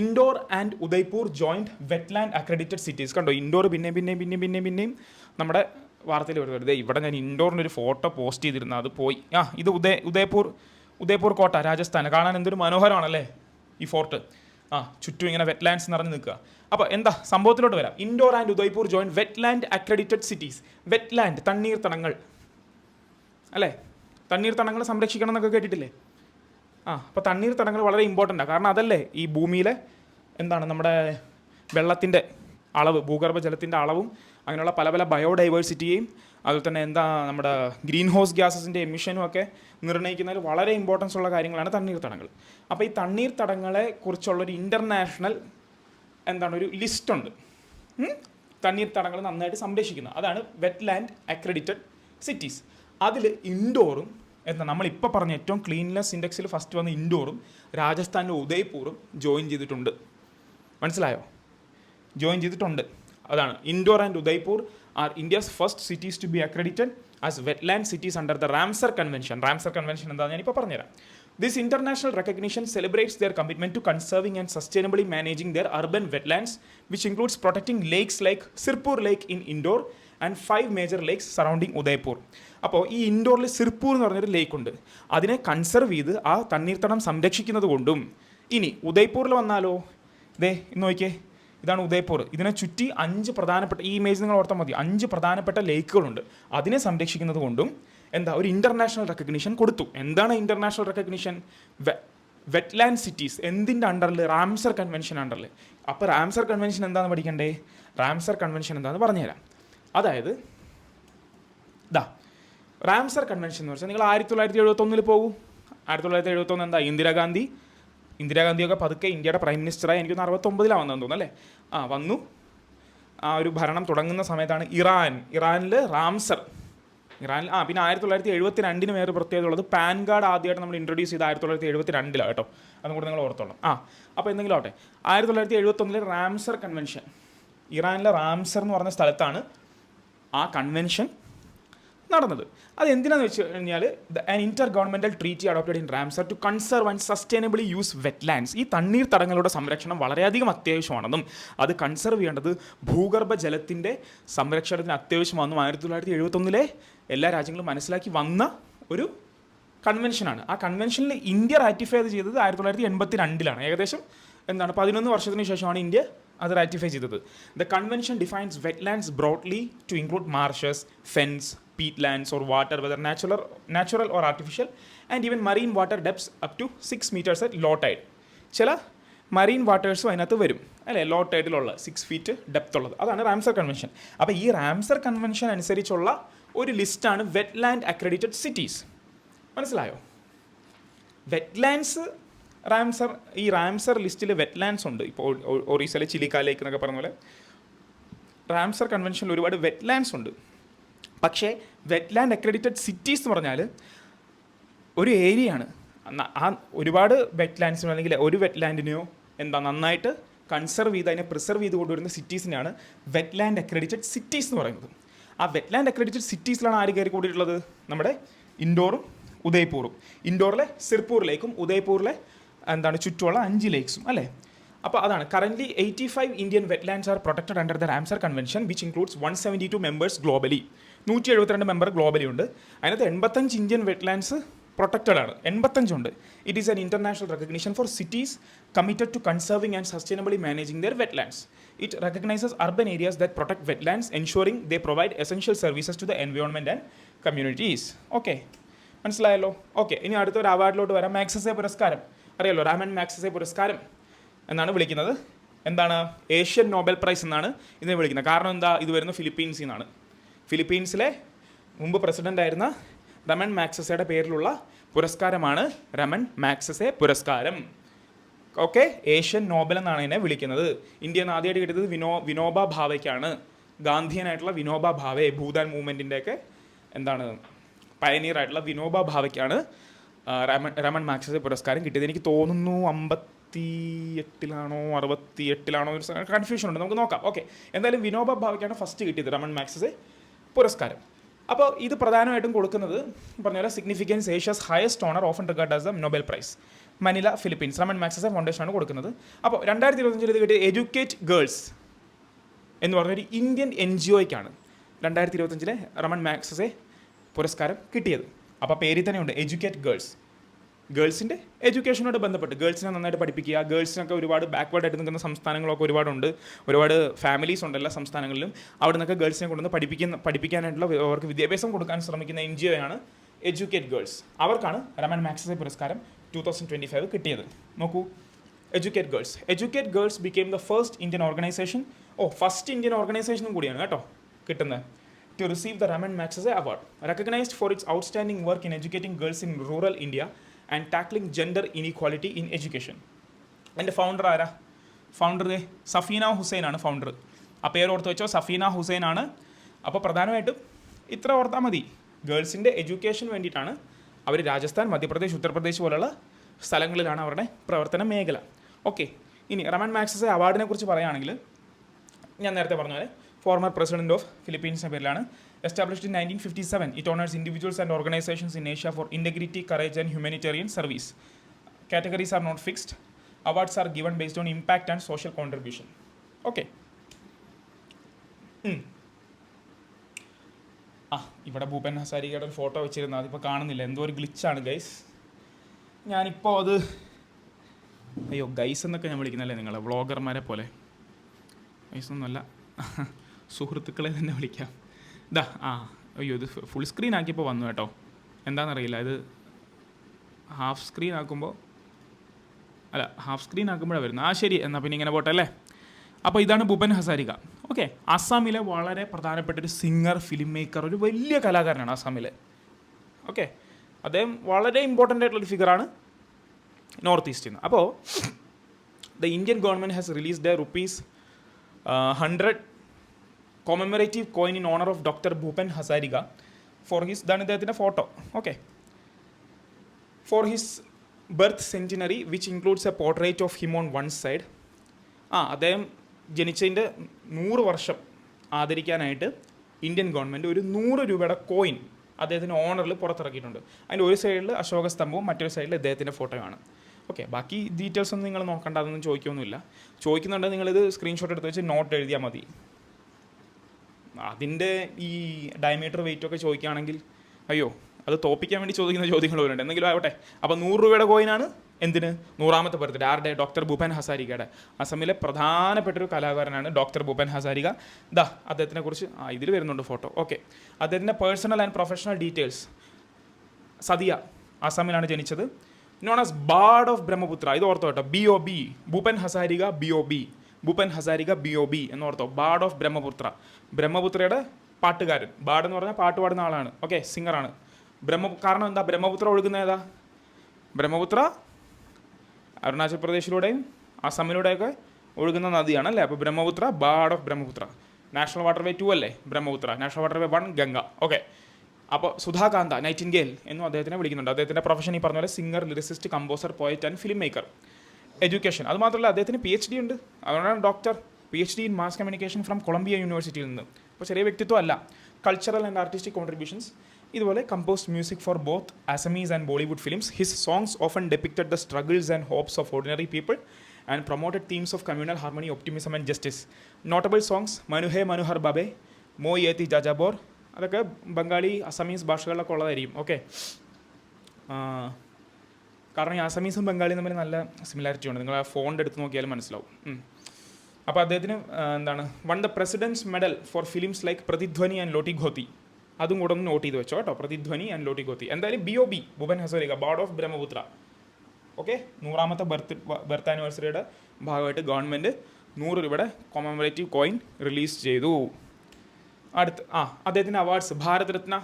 Indore and Udaipur joint wetland accredited cities. കണ്ടോ, ഇൻഡോർ പിന്നെയും നമ്മുടെ വാർത്തയിൽ വരുന്നത്. ഇവിടെ ഞാൻ ഇൻഡോറിൻ്റെ ഒരു ഫോട്ടോ പോസ്റ്റ് ചെയ്തിരുന്നു, അത് പോയി. ഇത് ഉദയ്പൂർ കോട്ട, രാജസ്ഥാൻ. കാണാൻ എന്തൊരു മനോഹരമാണല്ലേ ഈ ഫോർട്ട്. ചുറ്റും ഇങ്ങനെ വെറ്റ്ലാൻഡ്സ് നിറഞ്ഞു നിൽക്കുക. അപ്പോൾ എന്താ സംഭവത്തിലോട്ട് വരാം. Indore and Udaipur joint wetland accredited cities. Wetland, തണ്ണീർത്തടങ്ങൾ അല്ലേ. തണ്ണീർത്തടങ്ങൾ സംരക്ഷിക്കണം എന്നൊക്കെ കേട്ടിട്ടില്ലേ? അപ്പോൾ തണ്ണീർത്തടങ്ങൾ വളരെ ഇമ്പോർട്ടൻ്റാണ്. കാരണം അതല്ലേ ഈ ഭൂമിയിലെ എന്താണ് നമ്മുടെ വെള്ളത്തിൻ്റെ അളവ്, ഭൂഗർഭ ജലത്തിൻ്റെ അളവും അങ്ങനെയുള്ള പല പല ബയോഡൈവേഴ്സിറ്റിയെയും അതുപോലെ തന്നെ എന്താ നമ്മുടെ ഗ്രീൻ ഹൗസ് ഗ്യാസസിൻ്റെ എമിഷനും ഒക്കെ നിർണ്ണയിക്കുന്നതിൽ വളരെ ഇമ്പോർട്ടൻസ് ഉള്ള കാര്യങ്ങളാണ് തണ്ണീർത്തടങ്ങൾ. അപ്പോൾ ഈ തണ്ണീർത്തടങ്ങളെ കുറിച്ചുള്ളൊരു ഇൻ്റർനാഷണൽ ഒരു ലിസ്റ്റുണ്ട്. തണ്ണീർത്തടങ്ങൾ നന്നായിട്ട് സംരക്ഷിക്കുന്നത്. അതാണ് വെറ്റ്ലാൻഡ് അക്രഡിറ്റഡ് സിറ്റീസ്. അതിൽ ഇൻഡോറും നമ്മളിപ്പോൾ പറഞ്ഞ ഏറ്റവും ക്ലീൻനെസ് ഇൻഡെക്സിൽ ഫസ്റ്റ് വന്ന ഇൻഡോറും രാജസ്ഥാനിലെ ഉദയ്പൂറും ജോയിൻ ചെയ്തിട്ടുണ്ട്. മനസ്സിലായോ? ജോയിൻ ചെയ്തിട്ടുണ്ട്. അതാണ് Indore and Udaipur are India's first cities to be accredited as wetland cities under the Ramsar convention. Ramsar convention എന്താണെന്ന് ഞാനിപ്പോൾ പറഞ്ഞുതരാം. This international recognition celebrates their commitment to conserving and sustainably managing their urban wetlands, which includes protecting lakes like Sirpur Lake in Indore and 5 major lakes surrounding Udaipur. അപ്പോൾ ഈ ഇൻഡോറിൽ സിർപ്പൂർ എന്ന് പറഞ്ഞൊരു ലേക്ക് ഉണ്ട്. അതിനെ കൺസർവ് ചെയ്ത് ആ തണ്ണീർത്തടം സംരക്ഷിക്കുന്നത് കൊണ്ടും. ഇനി ഉദയ്പൂരിൽ വന്നാലോ, ഇന്ന് നോക്കിയേ, ഇതാണ് ഉദയ്പൂർ. ഇതിനെ ചുറ്റി 5 പ്രധാനപ്പെട്ട, ഈ ഇമേജ് നിങ്ങൾ ഓർത്താൽ മതി, 5 പ്രധാനപ്പെട്ട ലേക്കുകളുണ്ട്. അതിനെ സംരക്ഷിക്കുന്നത് കൊണ്ടും ഒരു ഇൻ്റർനാഷണൽ റെക്കഗ്നിഷൻ കൊടുത്തു. എന്താണ് ഇൻ്റർനാഷണൽ റെക്കഗ്നിഷൻ? Wetland cities. എന്തിൻ്റെ അണ്ടറിൽ? റാംസർ കൺവെൻഷൻ അണ്ടറിൽ. അപ്പോൾ റാംസർ കൺവെൻഷൻ എന്താണെന്ന് പഠിക്കണ്ടേ? റാംസർ കൺവെൻഷൻ എന്താണെന്ന് പറഞ്ഞുതരാം. അതായത് റാംസർ കൺവെൻഷൻ എന്ന് വെച്ചാൽ നിങ്ങൾ 1971 പോകും. 1971 എന്താ? ഇന്ദിരാഗാന്ധിയൊക്കെ പതുക്കെ ഇന്ത്യയുടെ പ്രൈം മിനിസ്റ്ററായി എനിക്കൊന്ന് 69 വന്നതെന്ന് തോന്നുന്നു അല്ലേ? വന്നു. ആ ഒരു ഭരണം തുടങ്ങുന്ന സമയത്താണ് ഇറാനിൽ റാംസർ. പിന്നെ 1972 വേറെ പ്രത്യേകത ഉള്ളത്, പാൻ കാർഡ് ആദ്യമായിട്ട് നമ്മൾ ഇൻട്രൊഡ്യൂസ് ചെയ്ത് 1972 കേട്ടോ. അതും കൂടെ നിങ്ങൾ ഓർത്തോളാം. അപ്പോൾ എന്തെങ്കിലും ആവട്ടെ, 1971 റാംസർ കൺവെൻഷൻ. ഇറാനിലെ റാംസർ എന്ന് പറഞ്ഞ സ്ഥലത്താണ് ആ കൺവെൻഷൻ നടന്നത്. അത് എന്തിനാന്ന് വെച്ച് കഴിഞ്ഞാൽ an intergovernmental treaty adopted in Ramsar to conserve and sustainably use wetlands. ഈ തണ്ണീർത്തടങ്ങളുടെ സംരക്ഷണം വളരെയധികം അത്യാവശ്യമാണെന്നും അത് കൺസർവ് ചെയ്യേണ്ടത് ഭൂഗർഭ ജലത്തിൻ്റെ സംരക്ഷണത്തിന് അത്യാവശ്യമാണെന്നും 1971 എല്ലാ രാജ്യങ്ങളും മനസ്സിലാക്കി വന്ന ഒരു കൺവെൻഷനാണ്. ആ കൺവെൻഷനിൽ ഇന്ത്യ റാറ്റിഫൈ ചെയ്തത് 1982 ഏകദേശം 11 വർഷത്തിന് ശേഷമാണ് ഇന്ത്യ അത് റാറ്റിഫൈ ചെയ്തത്. The convention defines wetlands broadly to include marshes, fens, peatlands or water, whether natural or artificial, and even marine water depths up to 6 meters at low tide. ചില marine വാട്ടേഴ്സും അതിനകത്ത് വരും അല്ലേ, ലോ ടൈഡിലുള്ള 6 feet ഡെപ്ത് ഉള്ളത്. അതാണ് Ramsar convention. അപ്പോൾ ഈ Ramsar convention അനുസരിച്ചുള്ള ഒരു ലിസ്റ്റാണ് വെറ്റ്ലാൻഡ് അക്രഡിറ്റഡ് സിറ്റീസ്. മനസ്സിലായോ? വെറ്റ്ലാൻഡ്സ് ഈ റാംസർ ലിസ്റ്റിൽ വെറ്റ്ലാൻഡ്സ് ഉണ്ട്. ഇപ്പോൾ ഒറീസയിലെ ചിലിക്ക ലേക്ക് എന്നൊക്കെ പറഞ്ഞ പോലെ റാംസർ കൺവെൻഷനിൽ ഒരുപാട് വെറ്റ്ലാൻഡ്സ് ഉണ്ട്. പക്ഷേ വെറ്റ്ലാൻഡ് അക്രഡിറ്റഡ് സിറ്റീസ് എന്ന് പറഞ്ഞാൽ ഒരു ഏരിയയാണ്. ഒരുപാട് വെറ്റ്ലാൻഡ്സിനോ അല്ലെങ്കിൽ ഒരു വെറ്റ്ലാൻഡിനെയോ നന്നായിട്ട് കൺസർവ് ചെയ്ത് അതിനെ പ്രിസർവ് ചെയ്ത് കൊണ്ടുവരുന്ന സിറ്റീസിനെയാണ് വെറ്റ്ലാൻഡ് അക്രഡിറ്റഡ് സിറ്റീസ് എന്ന് പറയുന്നത്. ആ വെറ്റ്ലാൻഡ് അക്രഡിറ്റഡ് സിറ്റീസിലാണ് ആര് കയറി കൂടിയിട്ടുള്ളത്? നമ്മുടെ ഇൻഡോറും ഉദയ്പൂറും. ഇൻഡോറിലെ സിർപ്പൂർ ലേക്കും ഉദയ്പൂരിലെ ചുറ്റുമുള്ള 5 ലേക്സും അല്ലേ. അപ്പോൾ അതാണ്. Currently 85 Indian wetlands are protected under the Ramsar convention which includes 172 members globally. 172 member globally ഉണ്ട്. അതിനകത്ത് 85 ഇന്ത്യൻ വെറ്റ്ലാൻഡ്സ് പ്രൊട്ടക്റ്റഡ് ആണ്. 85 ഉണ്ട്. It is an international recognition for cities committed to conserving and sustainably managing their wetlands. It recognises urban areas that protect wetlands ensuring they provide essential services to the environment and communities. Okay, മനസ്സിലായല്ലോ. Okay, ഇനി അടുത്തൊരു അവാർഡിലോട്ട് വരാം. Magsaysay പുരസ്കാരം അറിയാലോ, Raman Magsaysay പുരസ്കാരം എന്നാണ് വിളിക്കുന്നത്. എന്താണ്? ഏഷ്യൻ നോബൽ പ്രൈസ് എന്നാണ് ഇതിനെ വിളിക്കുന്നത്. കാരണം എന്താ? ഇത് വരുന്നത് ഫിലിപ്പീൻസിൽ നിന്നാണ്. ഫിലിപ്പീൻസിലെ മുമ്പ് പ്രസിഡൻ്റ് ആയിരുന്ന റമൺ മാഗ്സസെയുടെ പേരിലുള്ള പുരസ്കാരമാണ് റമൺ മാഗ്സസെ പുരസ്കാരം. ഓക്കെ, ഏഷ്യൻ നോബൽ എന്നാണ് ഇതിനെ വിളിക്കുന്നത്. ഇന്ത്യയിൽ നിന്ന് ആദ്യമായിട്ട് കിട്ടിയത് വിനോബ ഭാവയ്ക്കാണ്. ഗാന്ധിയനായിട്ടുള്ള വിനോബ ഭാവെ, ഭൂദാൻ മൂവ്മെൻറ്റിൻ്റെയൊക്കെ എന്താണ് പയനീർ ആയിട്ടുള്ള വിനോബ ഭാവയ്ക്കാണ് റമൺ മാഗ്സസെ പുരസ്കാരം കിട്ടിയത്. എനിക്ക് തോന്നുന്നു 58-ലാണോ 68-ലാണോ ഒരു കൺഫ്യൂഷൻ ഉണ്ട്, നമുക്ക് നോക്കാം. ഓക്കെ, എന്തായാലും വിനോബ ഭാവയ്ക്കാണ് ഫസ്റ്റ് കിട്ടിയത് റമൺ മാഗ്സസെ പുരസ്കാരം. അപ്പോൾ ഇത് പ്രധാനമായിട്ടും കൊടുക്കുന്നത് പറഞ്ഞ പോലെ significance Asia's highest honour often regard as the Nobel prize, Manila Philippines. Ramon Magsaysay ഫൗണ്ടേഷനാണ് കൊടുക്കുന്നത്. അപ്പോൾ 2025 ഇത് കിട്ടിയ എഡ്യൂക്കേറ്റ് ഗേൾസ് എന്ന് പറഞ്ഞൊരു ഇന്ത്യൻ NGOയ്ക്കാണ് 2025 റമൺ മാഗ്സസെ പുരസ്കാരം കിട്ടിയത്. അപ്പോൾ പേരിൽ തന്നെയുണ്ട് എഡ്യൂക്കേറ്റ് ഗേൾസ്. ഗേൾസിൻ്റെ എഡ്യൂക്കേഷനോട് ബന്ധപ്പെട്ട് ഗേൾസിനെ നന്നായിട്ട് പഠിപ്പിക്കുക. ഗേൾസിനൊക്കെ ഒരുപാട് ബാക്ക്വേർഡ് ആയിട്ട് നിൽക്കുന്ന സംസ്ഥാനങ്ങളൊക്കെ ഒരുപാടുണ്ട്. ഒരുപാട് ഫാമിലീസ് ഉണ്ട് എല്ലാ സംസ്ഥാനങ്ങളിലും. അവിടെ നിന്നൊക്കെ ഗേൾസിനെ കൊണ്ടുവന്ന് പഠിപ്പിക്കാനായിട്ടുള്ള അവർക്ക് വിദ്യാഭ്യാസം കൊടുക്കാൻ ശ്രമിക്കുന്ന NGOയാണ് എഡ്യൂക്കേറ്റ് ഗേൾസ്. അവർക്കാണ് റമൺ മാഗ്സസെ പുരസ്കാരം 2025 കിട്ടിയത്. നോക്കൂ, educate girls. Educate girls became the first Indian organisation, first Indian ഓർഗനൈസേഷനും കൂടിയാണ് കേട്ടോ കിട്ടുന്നത്, to receive the Raman Magsaysay Award, recognized for its outstanding work in educating girls in rural India and tackling gender inequality in education. എൻ്റെ founder ആരാ? Founder Safina Hussain ആണ് founder. ആ പേര് ഓർത്ത് വെച്ചോ, സഫീന ഹുസൈൻ ആണ്. അപ്പോൾ പ്രധാനമായിട്ടും ഇത്ര ഓർത്താൽ മതി. ഗേൾസിൻ്റെ എഡ്യൂക്കേഷൻ വേണ്ടിയിട്ടാണ് അവർ രാജസ്ഥാൻ, മധ്യപ്രദേശ്, ഉത്തർപ്രദേശ് പോലുള്ള സ്ഥലങ്ങളിലാണ് അവരുടെ പ്രവർത്തന മേഖല. ഓക്കെ, ഇനി റമൺ മാഗ്സസെ അവാർഡിനെ കുറിച്ച് പറയുകയാണെങ്കിൽ ഞാൻ നേരത്തെ പറഞ്ഞ പോലെ ഫോർമർ പ്രസിഡന്റ് ഓഫ് ഫിലിപ്പീൻസിൻ്റെ പേരിലാണ്. Established in 1957, it honours individuals and organisations in Asia for integrity, courage and humanitarian service. Categories are not fixed. Awards are given based on impact and social contribution. Okay, ഇവിടെ ഭൂപൻ ഹസാരികയുടെ ഒരു photo വെച്ചിരുന്നു, അതിപ്പോൾ കാണുന്നില്ല, എന്തോ ഒരു ഗ്ലിച്ചാണ് guys. ഞാനിപ്പോൾ അത് അയ്യോ ഗൈസ് എന്നൊക്കെ ഞാൻ വിളിക്കുന്നല്ലേ നിങ്ങളെ വ്ളോഗർമാരെ പോലെ. ഗൈസ് ഒന്നുമല്ല, സുഹൃത്തുക്കളെ തന്നെ വിളിക്കാം. അയ്യോ ഇത് ഫുൾ സ്ക്രീൻ ആക്കിയപ്പോൾ വന്നു കേട്ടോ, എന്താണെന്നറിയില്ല. ഇത് ഹാഫ് സ്ക്രീൻ ആക്കുമ്പോൾ ഹാഫ് സ്ക്രീൻ ആക്കുമ്പോഴാണ് വരുന്നത്. ശരി, എന്നാൽ പിന്നെ ഇങ്ങനെ പോട്ടെ അല്ലേ. അപ്പോൾ ഇതാണ് ഭൂപൻ ഹസാരിക. ഓക്കെ, ആസാമിലെ വളരെ പ്രധാനപ്പെട്ട ഒരു സിംഗർ, ഫിലിം മേക്കർ, ഒരു വലിയ കലാകാരനാണ് ആസാമിലെ. ഓക്കെ, അദ്ദേഹം വളരെ ഇമ്പോർട്ടൻ്റ് ആയിട്ടുള്ളൊരു ഫിഗറാണ് നോർത്ത് ഈസ്റ്റിൽ നിന്ന്. അപ്പോൾ the Indian government has released ₹100 commemorative coin in honor of Dr. Bhupen Hazarika for his, ഇതാണ് ഇദ്ദേഹത്തിൻ്റെ photo. Okay, for his birth centenary which includes A portrait of him on one side. അദ്ദേഹം ജനിച്ചതിൻ്റെ 100 വർഷം ആദരിക്കാനായിട്ട് Indian government ഒരു 100 രൂപയുടെ coin അദ്ദേഹത്തിൻ്റെ ഓണറിൽ പുറത്തിറക്കിയിട്ടുണ്ട്. അതിൻ്റെ ഒരു സൈഡിൽ അശോക സ്തംഭവും മറ്റൊരു സൈഡിൽ ഇദ്ദേഹത്തിൻ്റെ ഫോട്ടോയാണ്. ഓക്കെ, ബാക്കി ഡീറ്റെയിൽസ് ഒന്നും നിങ്ങൾ നോക്കേണ്ട, അതൊന്നും ചോദിക്കൊന്നുമില്ല. ചോദിക്കുന്നുണ്ടെങ്കിൽ നിങ്ങളിത് സ്ക്രീൻഷോട്ട് എടുത്ത് വെച്ച് നോട്ട് എഴുതിയാൽ മതി. അതിൻ്റെ ഈ ഡയമീറ്റർ വെയിറ്റ് ഒക്കെ ചോദിക്കുകയാണെങ്കിൽ അയ്യോ, അത് തോപ്പിക്കാൻ വേണ്ടി ചോദിക്കുന്ന ചോദ്യങ്ങൾ പോലുണ്ട്. എന്തെങ്കിലും ആവട്ടെ. അപ്പോൾ 100 രൂപയുടെ കോയിനാണ്. എന്തിന്? 100ാമത്തെ ബർത്ത്ഡേ. ആരുടെ? ഡോക്ടർ ഭൂപൻ ഹസാരികയുടെ. അസമിലെ പ്രധാനപ്പെട്ടൊരു കലാകാരനാണ് ഡോക്ടർ ഭൂപൻ ഹസാരിക. അദ്ദേഹത്തിനെ കുറിച്ച് ഇതിൽ വരുന്നുണ്ട് ഫോട്ടോ. ഓക്കെ, അദ്ദേഹത്തിൻ്റെ personal and professional details. Sadiya, ആസാമിലാണ് ജനിച്ചത്. Known as bard of Brahmaputra. ഇത് ഓർത്തോ കേട്ടോ, BOB, Bhupen Hazarika BOB, Bhupen Hazarika BOB എന്നോർത്തോ. ബാർഡ് ഓഫ് ബ്രഹ്മപുത്ര, ബ്രഹ്മപുത്രയുടെ പാട്ടുകാരൻ. ബാർഡ് എന്ന് പറഞ്ഞാൽ പാട്ട് പാടുന്ന ആളാണ്. ഓക്കെ, സിംഗറാണ്. കാരണം എന്താ? ബ്രഹ്മപുത്ര ഒഴുകുന്ന ഏതാ? ബ്രഹ്മപുത്ര അരുണാചൽ പ്രദേശിലൂടെയും ആസാമിലൂടെയൊക്കെ ഒഴുകുന്ന നദിയാണ് അല്ലേ. അപ്പോൾ Brahmaputra, Bard of Brahmaputra. National waterway 2 അല്ലേ Brahmaputra, national waterway 1 Ganga. Okay, അപ്പോൾ സുധാകാന്ത നൈറ്റിൻഗേൽ എന്നും അദ്ദേഹത്തിനെ വിളിക്കുന്നുണ്ട്. അദ്ദേഹത്തിൻ്റെ പ്രൊഫഷൻ ഈ പറഞ്ഞ പോലെ singer, lyricist, composer, poet and filmmaker. Education, അത് മാത്രമല്ല അദ്ദേഹത്തിന് PhD ഉണ്ട്. അതുകൊണ്ടാണ് doctor. PhD in mass communication from Columbia യൂണിവേഴ്സിറ്റിയിൽ നിന്ന്. അപ്പോൾ ചെറിയ വ്യക്തിത്വം അല്ല. Cultural and artistic contributions. ഇതുപോലെ composed music for both Assamese and Bollywood films. His songs often depicted the struggles and hopes of ordinary people and promoted themes of communal harmony, optimism and justice. Notable songs Manuhe Manuhar Babe, മോ യേത്തി ജാജാബോർ, അതൊക്കെ Bengali, Assamese ഭാഷകളിലൊക്കെ ഉള്ളതായിരിക്കും. Okay, കാരണം ഈ ആസാമീസും ബംഗാളിയും തമ്മിൽ നല്ല similarity ഉണ്ട്. നിങ്ങൾ ആ ഫോണിൻ്റെ എടുത്ത് നോക്കിയാലും മനസ്സിലാവും. അപ്പോൾ അദ്ദേഹത്തിന് എന്താണ് won the president's medal for films like Pratidhwani and Loti Ghoti. അതും കൂടെ ഒന്ന് നോട്ട് ചെയ്ത് വെച്ചോ കേട്ടോ, പ്രതിധ്വനി ആൻഡ് ലോട്ടി ഘോത്തി. എന്തായാലും BOB Bhupen Hazarika board of Brahmaputra, okay, 100ാമത്തെ ബർത്ത് ആനിവേഴ്സറിയുടെ ഭാഗമായിട്ട് ഗവൺമെൻറ് 100 രൂപയുടെ കൊമമറേറ്റീവ് കോയിൻ റിലീസ് ചെയ്തു. അടുത്ത് അദ്ദേഹത്തിൻ്റെ അവാർഡ്സ്. ഭാരത് രത്ന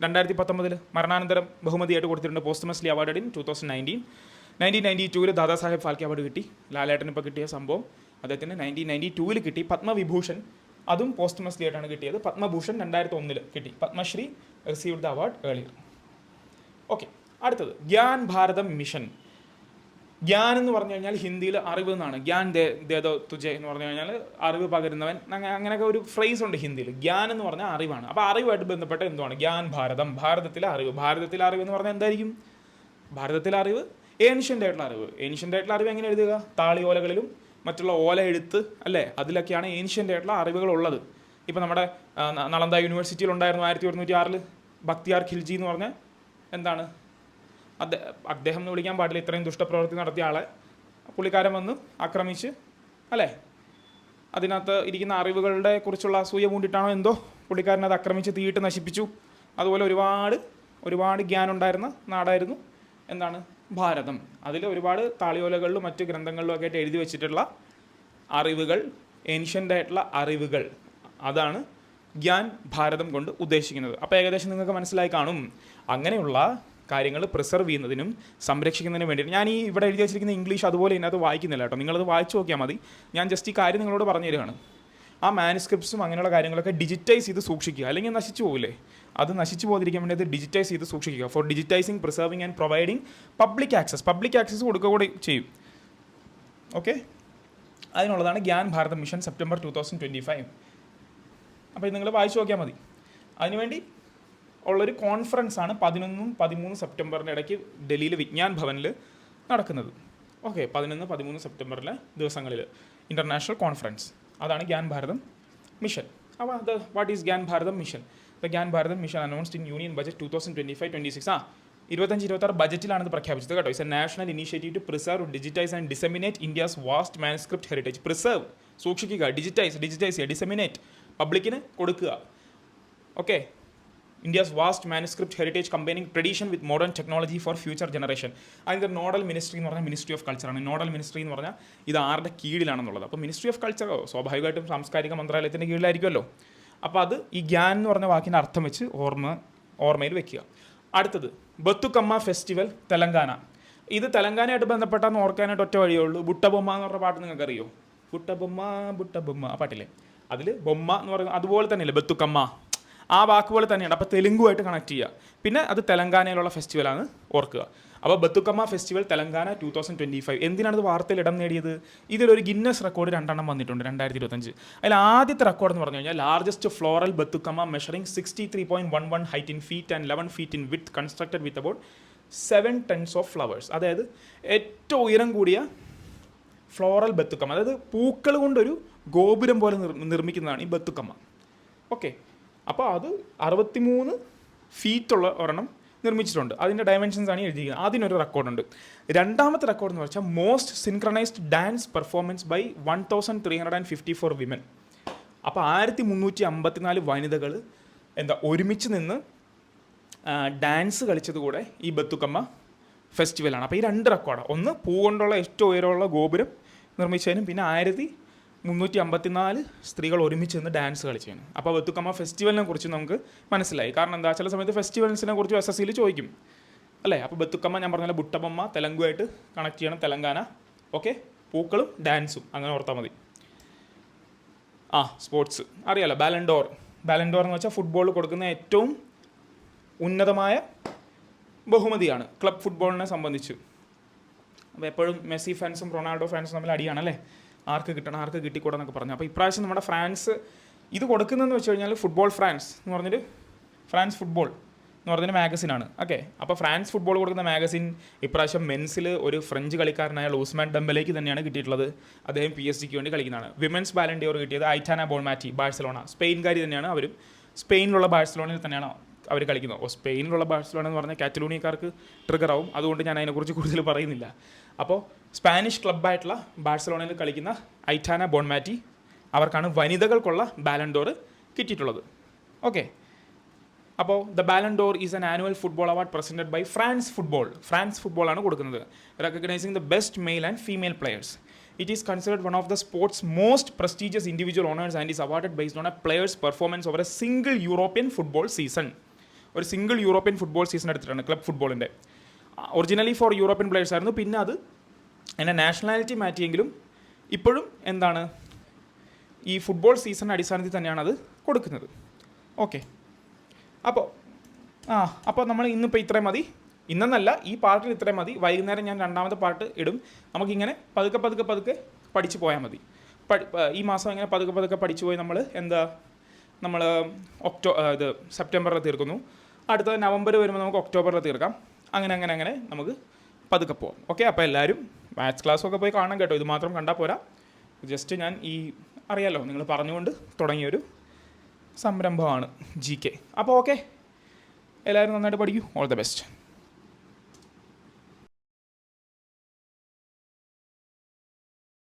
2019 മരണാനന്തരം ബഹുമതിയായിട്ട് കൊടുത്തിട്ടുണ്ട്. പോസ്റ്റ്മസ്ലി awarded in 2019. 1992 Dada Saheb Phalke award കിട്ടി. ലാലേട്ടന് ഇപ്പോൾ കിട്ടിയ സംഭവം അദ്ദേഹത്തിന് 1992 കിട്ടി. പത്മവിഭൂഷൺ അതും പോസ്റ്റ്മസ്ലി ആയിട്ടാണ് കിട്ടിയത്. പത്മഭൂഷൺ 2001 കിട്ടി. Padma Shri received the award earlier. Okay, അടുത്തത് ഗ്യാൻ ഭാരതം മിഷൻ. ഗ്യാൻ എന്ന് പറഞ്ഞു കഴിഞ്ഞാൽ ഹിന്ദിയിൽ അറിവ് എന്നാണ്. ഗ്യാൻ ദേദോ തുജെ എന്ന് പറഞ്ഞു കഴിഞ്ഞാൽ അറിവ് പകരുന്നവൻ, അങ്ങനെയൊക്കെ ഒരു ഫ്രേസ് ഉണ്ട് ഹിന്ദിയിൽ. ഗ്യാൻ എന്ന് പറഞ്ഞാൽ അറിവാണ്. അപ്പോൾ അറിവായിട്ട് ബന്ധപ്പെട്ട എന്തുവാണ് ഗ്യാൻ ഭാരതം, ഭാരതത്തിലെ അറിവ്. ഭാരതത്തിലെ അറിവ് എന്ന് പറഞ്ഞാൽ എന്തായിരിക്കും? ഭാരതത്തിലെ അറിവ് ഏൻഷ്യൻ്റ് ആയിട്ടുള്ള അറിവ്. ഏൻഷ്യൻ്റ് ആയിട്ടുള്ള അറിവ് എങ്ങനെ എഴുതുക? താളിയോലകളിലും മറ്റുള്ള ഓല എഴുത്ത് അല്ലേ, അതിലൊക്കെയാണ് ഏൻഷ്യൻ്റ് ആയിട്ടുള്ള അറിവുകളുള്ളത്. ഇപ്പോൾ നമ്മുടെ നളന്ദ യൂണിവേഴ്സിറ്റിയിൽ ഉണ്ടായിരുന്നു 1106 ബക്തിയാർ ഖിൽജി എന്ന് പറഞ്ഞാൽ എന്താണ്? അദ്ദേഹം എന്ന് വിളിക്കാൻ പാടില്ല, ഇത്രയും ദുഷ്ടപ്രവൃത്തി നടത്തിയ ആളെ പുള്ളിക്കാരൻ വന്ന് ആക്രമിച്ച് അല്ലേ, അതിനകത്ത് ഇരിക്കുന്ന അറിവുകളുടെ കുറിച്ചുള്ള അസൂയ പൂണ്ടിട്ടാണോ എന്തോ പുള്ളിക്കാരൻ അത് ആക്രമിച്ച് തീയിട്ട് നശിപ്പിച്ചു. അതുപോലെ ഒരുപാട് ജ്ഞാനം ഉണ്ടായിരുന്ന നാടായിരുന്നു എന്താണ് ഭാരതം. അതിൽ ഒരുപാട് താളിയോലകളിലും മറ്റ് ഗ്രന്ഥങ്ങളിലും ഒക്കെ ആയിട്ട് എഴുതി വെച്ചിട്ടുള്ള അറിവുകൾ, ഏൻഷ്യൻ്റ് ആയിട്ടുള്ള അറിവുകൾ, അതാണ് ഗ്യാൻ ഭാരതം കൊണ്ട് ഉദ്ദേശിക്കുന്നത്. അപ്പോൾ ഏകദേശം നിങ്ങൾക്ക് മനസ്സിലായി കാണും. അങ്ങനെയുള്ള കാര്യങ്ങൾ പ്രിസർവ് ചെയ്യുന്നതിനും സംരക്ഷിക്കുന്നതിനും വേണ്ടിയിട്ട് ഞാൻ ഈ ഇവിടെ എഴുതി വെച്ചിരിക്കുന്ന ഇംഗ്ലീഷ് അതുപോലെ ഇതിനകത്ത് വായിക്കുന്നില്ല കേട്ടോ, നിങ്ങളത് വായിച്ചു നോക്കിയാൽ മതി. ഞാൻ ജസ്റ്റ് ഈ കാര്യം നിങ്ങളോട് പറഞ്ഞു തരികയാണ്. ആ മാനുസ്ക്രിപ്റ്റ്സും അങ്ങനെയുള്ള കാര്യങ്ങളൊക്കെ ഡിജിറ്റൈസ് ചെയ്ത് സൂക്ഷിക്കുക, അല്ലെങ്കിൽ നശിച്ചു പോകില്ലേ. അത് നശിച്ചു പോകാതിരിക്കാൻ വേണ്ടി അത് ഡിജിറ്റൈസ് ചെയ്ത് സൂക്ഷിക്കുക. For digitising, preserving and providing public access കൊടുക്കുക കൂടി ചെയ്യും. ഓക്കെ, അതിനുള്ളതാണ് ഗ്യാൻ ഭാരതം മിഷൻ സെപ്റ്റംബർ 2025. അപ്പോൾ ഇത് നിങ്ങൾ വായിച്ചു നോക്കിയാൽ മതി. അതിനുവേണ്ടി ഉള്ളൊരു കോൺഫറൻസാണ് 11-13 സെപ്റ്റംബറിൻ്റെ ഇടയ്ക്ക് ഡൽഹിയിൽ വിജ്ഞാൻ ഭവനിൽ നടക്കുന്നത്. ഓക്കെ, 11-13 സെപ്റ്റംബറിലെ ദിവസങ്ങളിൽ ഇൻ്റർനാഷണൽ കോൺഫറൻസ്, അതാണ് ഗ്യാൻ ഭാരതം മിഷൻ. അപ്പോൾ what is Gyan Bharatam mission? The Gyan Bharatam mission announced in union budget 2025-26. 25-26 ബജറ്റിലാണിത് പ്രഖ്യാപിച്ചത് കേട്ടോ. It's a national initiative to preserve, digitise and disseminate India's vast manuscript heritage. Preserve സൂക്ഷിക്കുക, ഡിജിറ്റൈസ് ചെയ്യുക, ഡിസെമിനേറ്റ് പബ്ലിക്കിന് കൊടുക്കുക. Okay, India's vast manuscript heritage combining tradition with modern technology for future generation. അതിൻ്റെ nodal ministry എന്ന് പറഞ്ഞാൽ ministry of കൾച്ചറാണ്. Nodal ministry എന്ന് പറഞ്ഞാൽ ഇത് ആരുടെ കീഴിലാണെന്നുള്ളത്. അപ്പോൾ മിനിസ്ട്രി ഓഫ് കൾച്ചർ സ്വാഭാവികമായിട്ടും സാംസ്കാരിക മന്ത്രാലയത്തിൻ്റെ കീഴിലായിരിക്കുമല്ലോ. അപ്പോൾ അത് ഈ ഗ്യാൻ എന്ന് പറഞ്ഞ വാക്കിൻ്റെ അർത്ഥം വെച്ച് ഓർമ്മയിൽ വെക്കുക. അടുത്തത് ബത്തുക്കമ്മ ഫെസ്റ്റിവൽ തെലങ്കാന. ഇത് തെലങ്കാനയായിട്ട് ബന്ധപ്പെട്ടാന്ന് ഓർക്കാനായിട്ട് ഒറ്റ വഴിയേ ഉള്ളൂ. ബുട്ടബൊമ്മ എന്ന് പറഞ്ഞ പാട്ട് നിങ്ങൾക്ക് അറിയോ? ബുട്ടബൊമ്മ ആ പാട്ടില്ലേ, അതിൽ ബൊമ്മ എന്ന് പറയുന്നത് അതുപോലെ തന്നെയല്ലേ ബത്തുക്കമ്മ, ആ വാക്ക് പോലെ തന്നെയാണ്. അപ്പോൾ തെലുങ്കുമായിട്ട് കണക്ട് ചെയ്യുക. പിന്നെ അത് തെലങ്കാനയിലുള്ള ഫെസ്റ്റിവലാണ് ഓർക്കുക. അപ്പോൾ ബത്തുക്കമ്മ ഫെസ്റ്റിവൽ തെലങ്കാന 2025. എന്തിനാണ് ഇത് വാർത്തയിൽ ഇടം നേടിയത്? ഇതിലൊരു ഗിന്നസ് റെക്കോർഡ് 2 വന്നിട്ടുണ്ട് 2025. അതിൽ ആദ്യത്തെ റെക്കോർഡ് എന്ന് പറഞ്ഞു കഴിഞ്ഞാൽ largest floral Bathukamma measuring 63.11 height in feet and 11 feet in with, constructed with about 7 tons of flowers. അതായത് ഏറ്റവും ഉയരം കൂടിയ ഫ്ലോറൽ ബത്തുക്കമ്മ, അതായത് പൂക്കൾ കൊണ്ടൊരു ഗോപുരം പോലെ നിർമ്മിക്കുന്നതാണ് ഈ ബത്തുക്കമ്മ. ഓക്കെ, അപ്പോൾ അത് 63 ഫീറ്റുള്ള ഒരെണ്ണം നിർമ്മിച്ചിട്ടുണ്ട്. അതിൻ്റെ ഡയമെൻഷൻസ് ആണ് എഴുതിയിരിക്കുന്നത്. അതിനൊരു റെക്കോർഡുണ്ട്. രണ്ടാമത്തെ റെക്കോർഡ് എന്ന് വെച്ചാൽ most synchronised dance performance by 1354 women. അപ്പോൾ 1354 വനിതകൾ ഒരുമിച്ച് നിന്ന് ഡാൻസ് കളിച്ചതുകൂടെ ഈ ബത്തുക്കമ്മ ഫെസ്റ്റിവലാണ്. അപ്പോൾ ഈ 2 റെക്കോർഡാണ്. ഒന്ന് പൂ കൊണ്ടുള്ള ഏറ്റവും ഉയരമുള്ള ഗോപുരം നിർമ്മിച്ചതിനും പിന്നെ 1354 സ്ത്രീകൾ ഒരുമിച്ച് നിന്ന് ഡാൻസ് കളിച്ചതാണ്. അപ്പോൾ ബത്തുക്കമ്മ ഫെസ്റ്റിവലിനെ കുറിച്ച് നമുക്ക് മനസ്സിലായി. കാരണം എന്താ, ചില സമയത്ത് ഫെസ്റ്റിവൽസിനെ കുറിച്ച് SSCയിൽ ചോദിക്കും അല്ലേ. അപ്പോൾ ബത്തുക്കമ്മ ഞാൻ പറഞ്ഞാൽ ബുട്ടബൊമ്മ തെലുങ്കുമായിട്ട് കണക്ട് ചെയ്യണം, തെലങ്കാന. ഓക്കെ, പൂക്കളും ഡാൻസും അങ്ങനെ ഓർത്താൽ മതി. സ്പോർട്സ് അറിയാലോ, ബാലൻഡോർ എന്ന് വെച്ചാൽ ഫുട്ബോൾ കൊടുക്കുന്ന ഏറ്റവും ഉന്നതമായ ബഹുമതിയാണ് ക്ലബ് ഫുട്ബോളിനെ സംബന്ധിച്ച്. അപ്പോൾ എപ്പോഴും മെസ്സി ഫാൻസും റൊണാൾഡോ ഫാൻസും തമ്മിൽ അടിയാണ് അല്ലേ, ആർക്ക് കിട്ടണം ആർക്ക് കിട്ടിക്കൂടാ എന്നൊക്കെ പറഞ്ഞു. അപ്പോൾ ഇപ്രാവശ്യം നമ്മുടെ ഫ്രാൻസ് ഇത് കൊടുക്കുന്നതെന്ന് വെച്ച് കഴിഞ്ഞാൽ ഫുട്ബോൾ ഫ്രാൻസ് എന്ന് പറഞ്ഞൊരു ഫ്രാൻസ് ഫുട്ബോൾ എന്ന് പറഞ്ഞൊരു മാഗസിനാണ്. ഓക്കെ, അപ്പോൾ ഫ്രാൻസ് ഫുട്ബോൾ കൊടുക്കുന്ന മാഗസിൻ ഇപ്രാവശ്യം മെൻസിൽ ഒരു ഫ്രഞ്ച് കളിക്കാരനായ ലൂസ്മാൻ ഡെമ്പലേക്ക് തന്നെയാണ് കിട്ടിയിട്ടുള്ളത്. അദ്ദേഹം PSG വേണ്ടി കളിക്കുന്നതാണ്. വിമൻസ് ബാലൻഡിയോർ കിട്ടിയത് ഐറ്റാന ബോൾമാറ്റി, ബാഴ്സലോണ, സ്പെയിൻകാരി തന്നെയാണ്. അവരും സ്പെയിനിലുള്ള ബാഴ്സലോണയിൽ തന്നെയാണ് അവർ കളിക്കുന്നത്. അപ്പോൾ സ്പെയിനിലുള്ള ബാഴ്സലോണ എന്ന് പറഞ്ഞാൽ കാറ്റലൂണിയക്കാർക്ക് ട്രിഗർ ആവും, അതുകൊണ്ട് ഞാൻ അതിനെക്കുറിച്ച് കൂടുതൽ പറയുന്നില്ല. അപ്പോൾ സ്പാനിഷ് ക്ലബ്ബായിട്ടുള്ള ബാഴ്സലോണയിൽ കളിക്കുന്ന ഐറ്റാന ബോൺമാറ്റി, അവർക്കാണ് വനിതകൾക്കുള്ള ബാലൻഡോർ കിട്ടിയിട്ടുള്ളത്. ഓക്കെ, അപ്പോൾ the Ballon d'Or is an annual football award presented by France ഫുട്ബോളാണ് കൊടുക്കുന്നത്, recognising the best male and female players. It is considered one of the sport's most prestigious individual honors and is awarded based on a player's performance over a single European football season. ഒരു single European football season എടുത്തിട്ടാണ് club ഫുട്ബോളിൻ്റെ. Originally for European players ആയിരുന്നു, പിന്നെ അത് എന്നെ nationality മാറ്റിയെങ്കിലും ഇപ്പോഴും എന്താണ് ഈ ഫുട്ബോൾ സീസൺ അടിസ്ഥാനത്തിൽ തന്നെയാണ് അത് കൊടുക്കുന്നത്. ഓക്കെ, അപ്പോൾ നമ്മൾ ഇന്നിപ്പോൾ ഇത്രയും മതി. ഇന്നെന്നല്ല, ഈ പാർട്ടിൽ ഇത്രയും മതി. വൈകുന്നേരം ഞാൻ രണ്ടാമത്തെ പാർട്ട് ഇടും. നമുക്കിങ്ങനെ പതുക്കെ പഠിച്ചു പോയാൽ മതി. ഈ മാസം ഇങ്ങനെ പതുക്കെ പഠിച്ചു പോയി നമ്മൾ സെപ്റ്റംബറിൽ തീർക്കുന്നു. അടുത്ത നവംബർ വരുമ്പോൾ നമുക്ക് ഒക്ടോബറിൽ തീർക്കാം. അങ്ങനെ നമുക്ക് പതുക്കെ പോകാം. ഓക്കെ, അപ്പോൾ എല്ലാവരും മാത്സ് ക്ലാസ്സൊക്കെ പോയി കാണാൻ കേട്ടോ. ഇത് മാത്രം കണ്ടാൽ പോരാ. ജസ്റ്റ് ഞാൻ അറിയാലോ, നിങ്ങൾ പറഞ്ഞുകൊണ്ട് തുടങ്ങിയൊരു സംരംഭമാണ് GK. അപ്പോൾ ഓക്കെ, എല്ലാവരും നന്നായിട്ട് പഠിക്കൂ. All the best.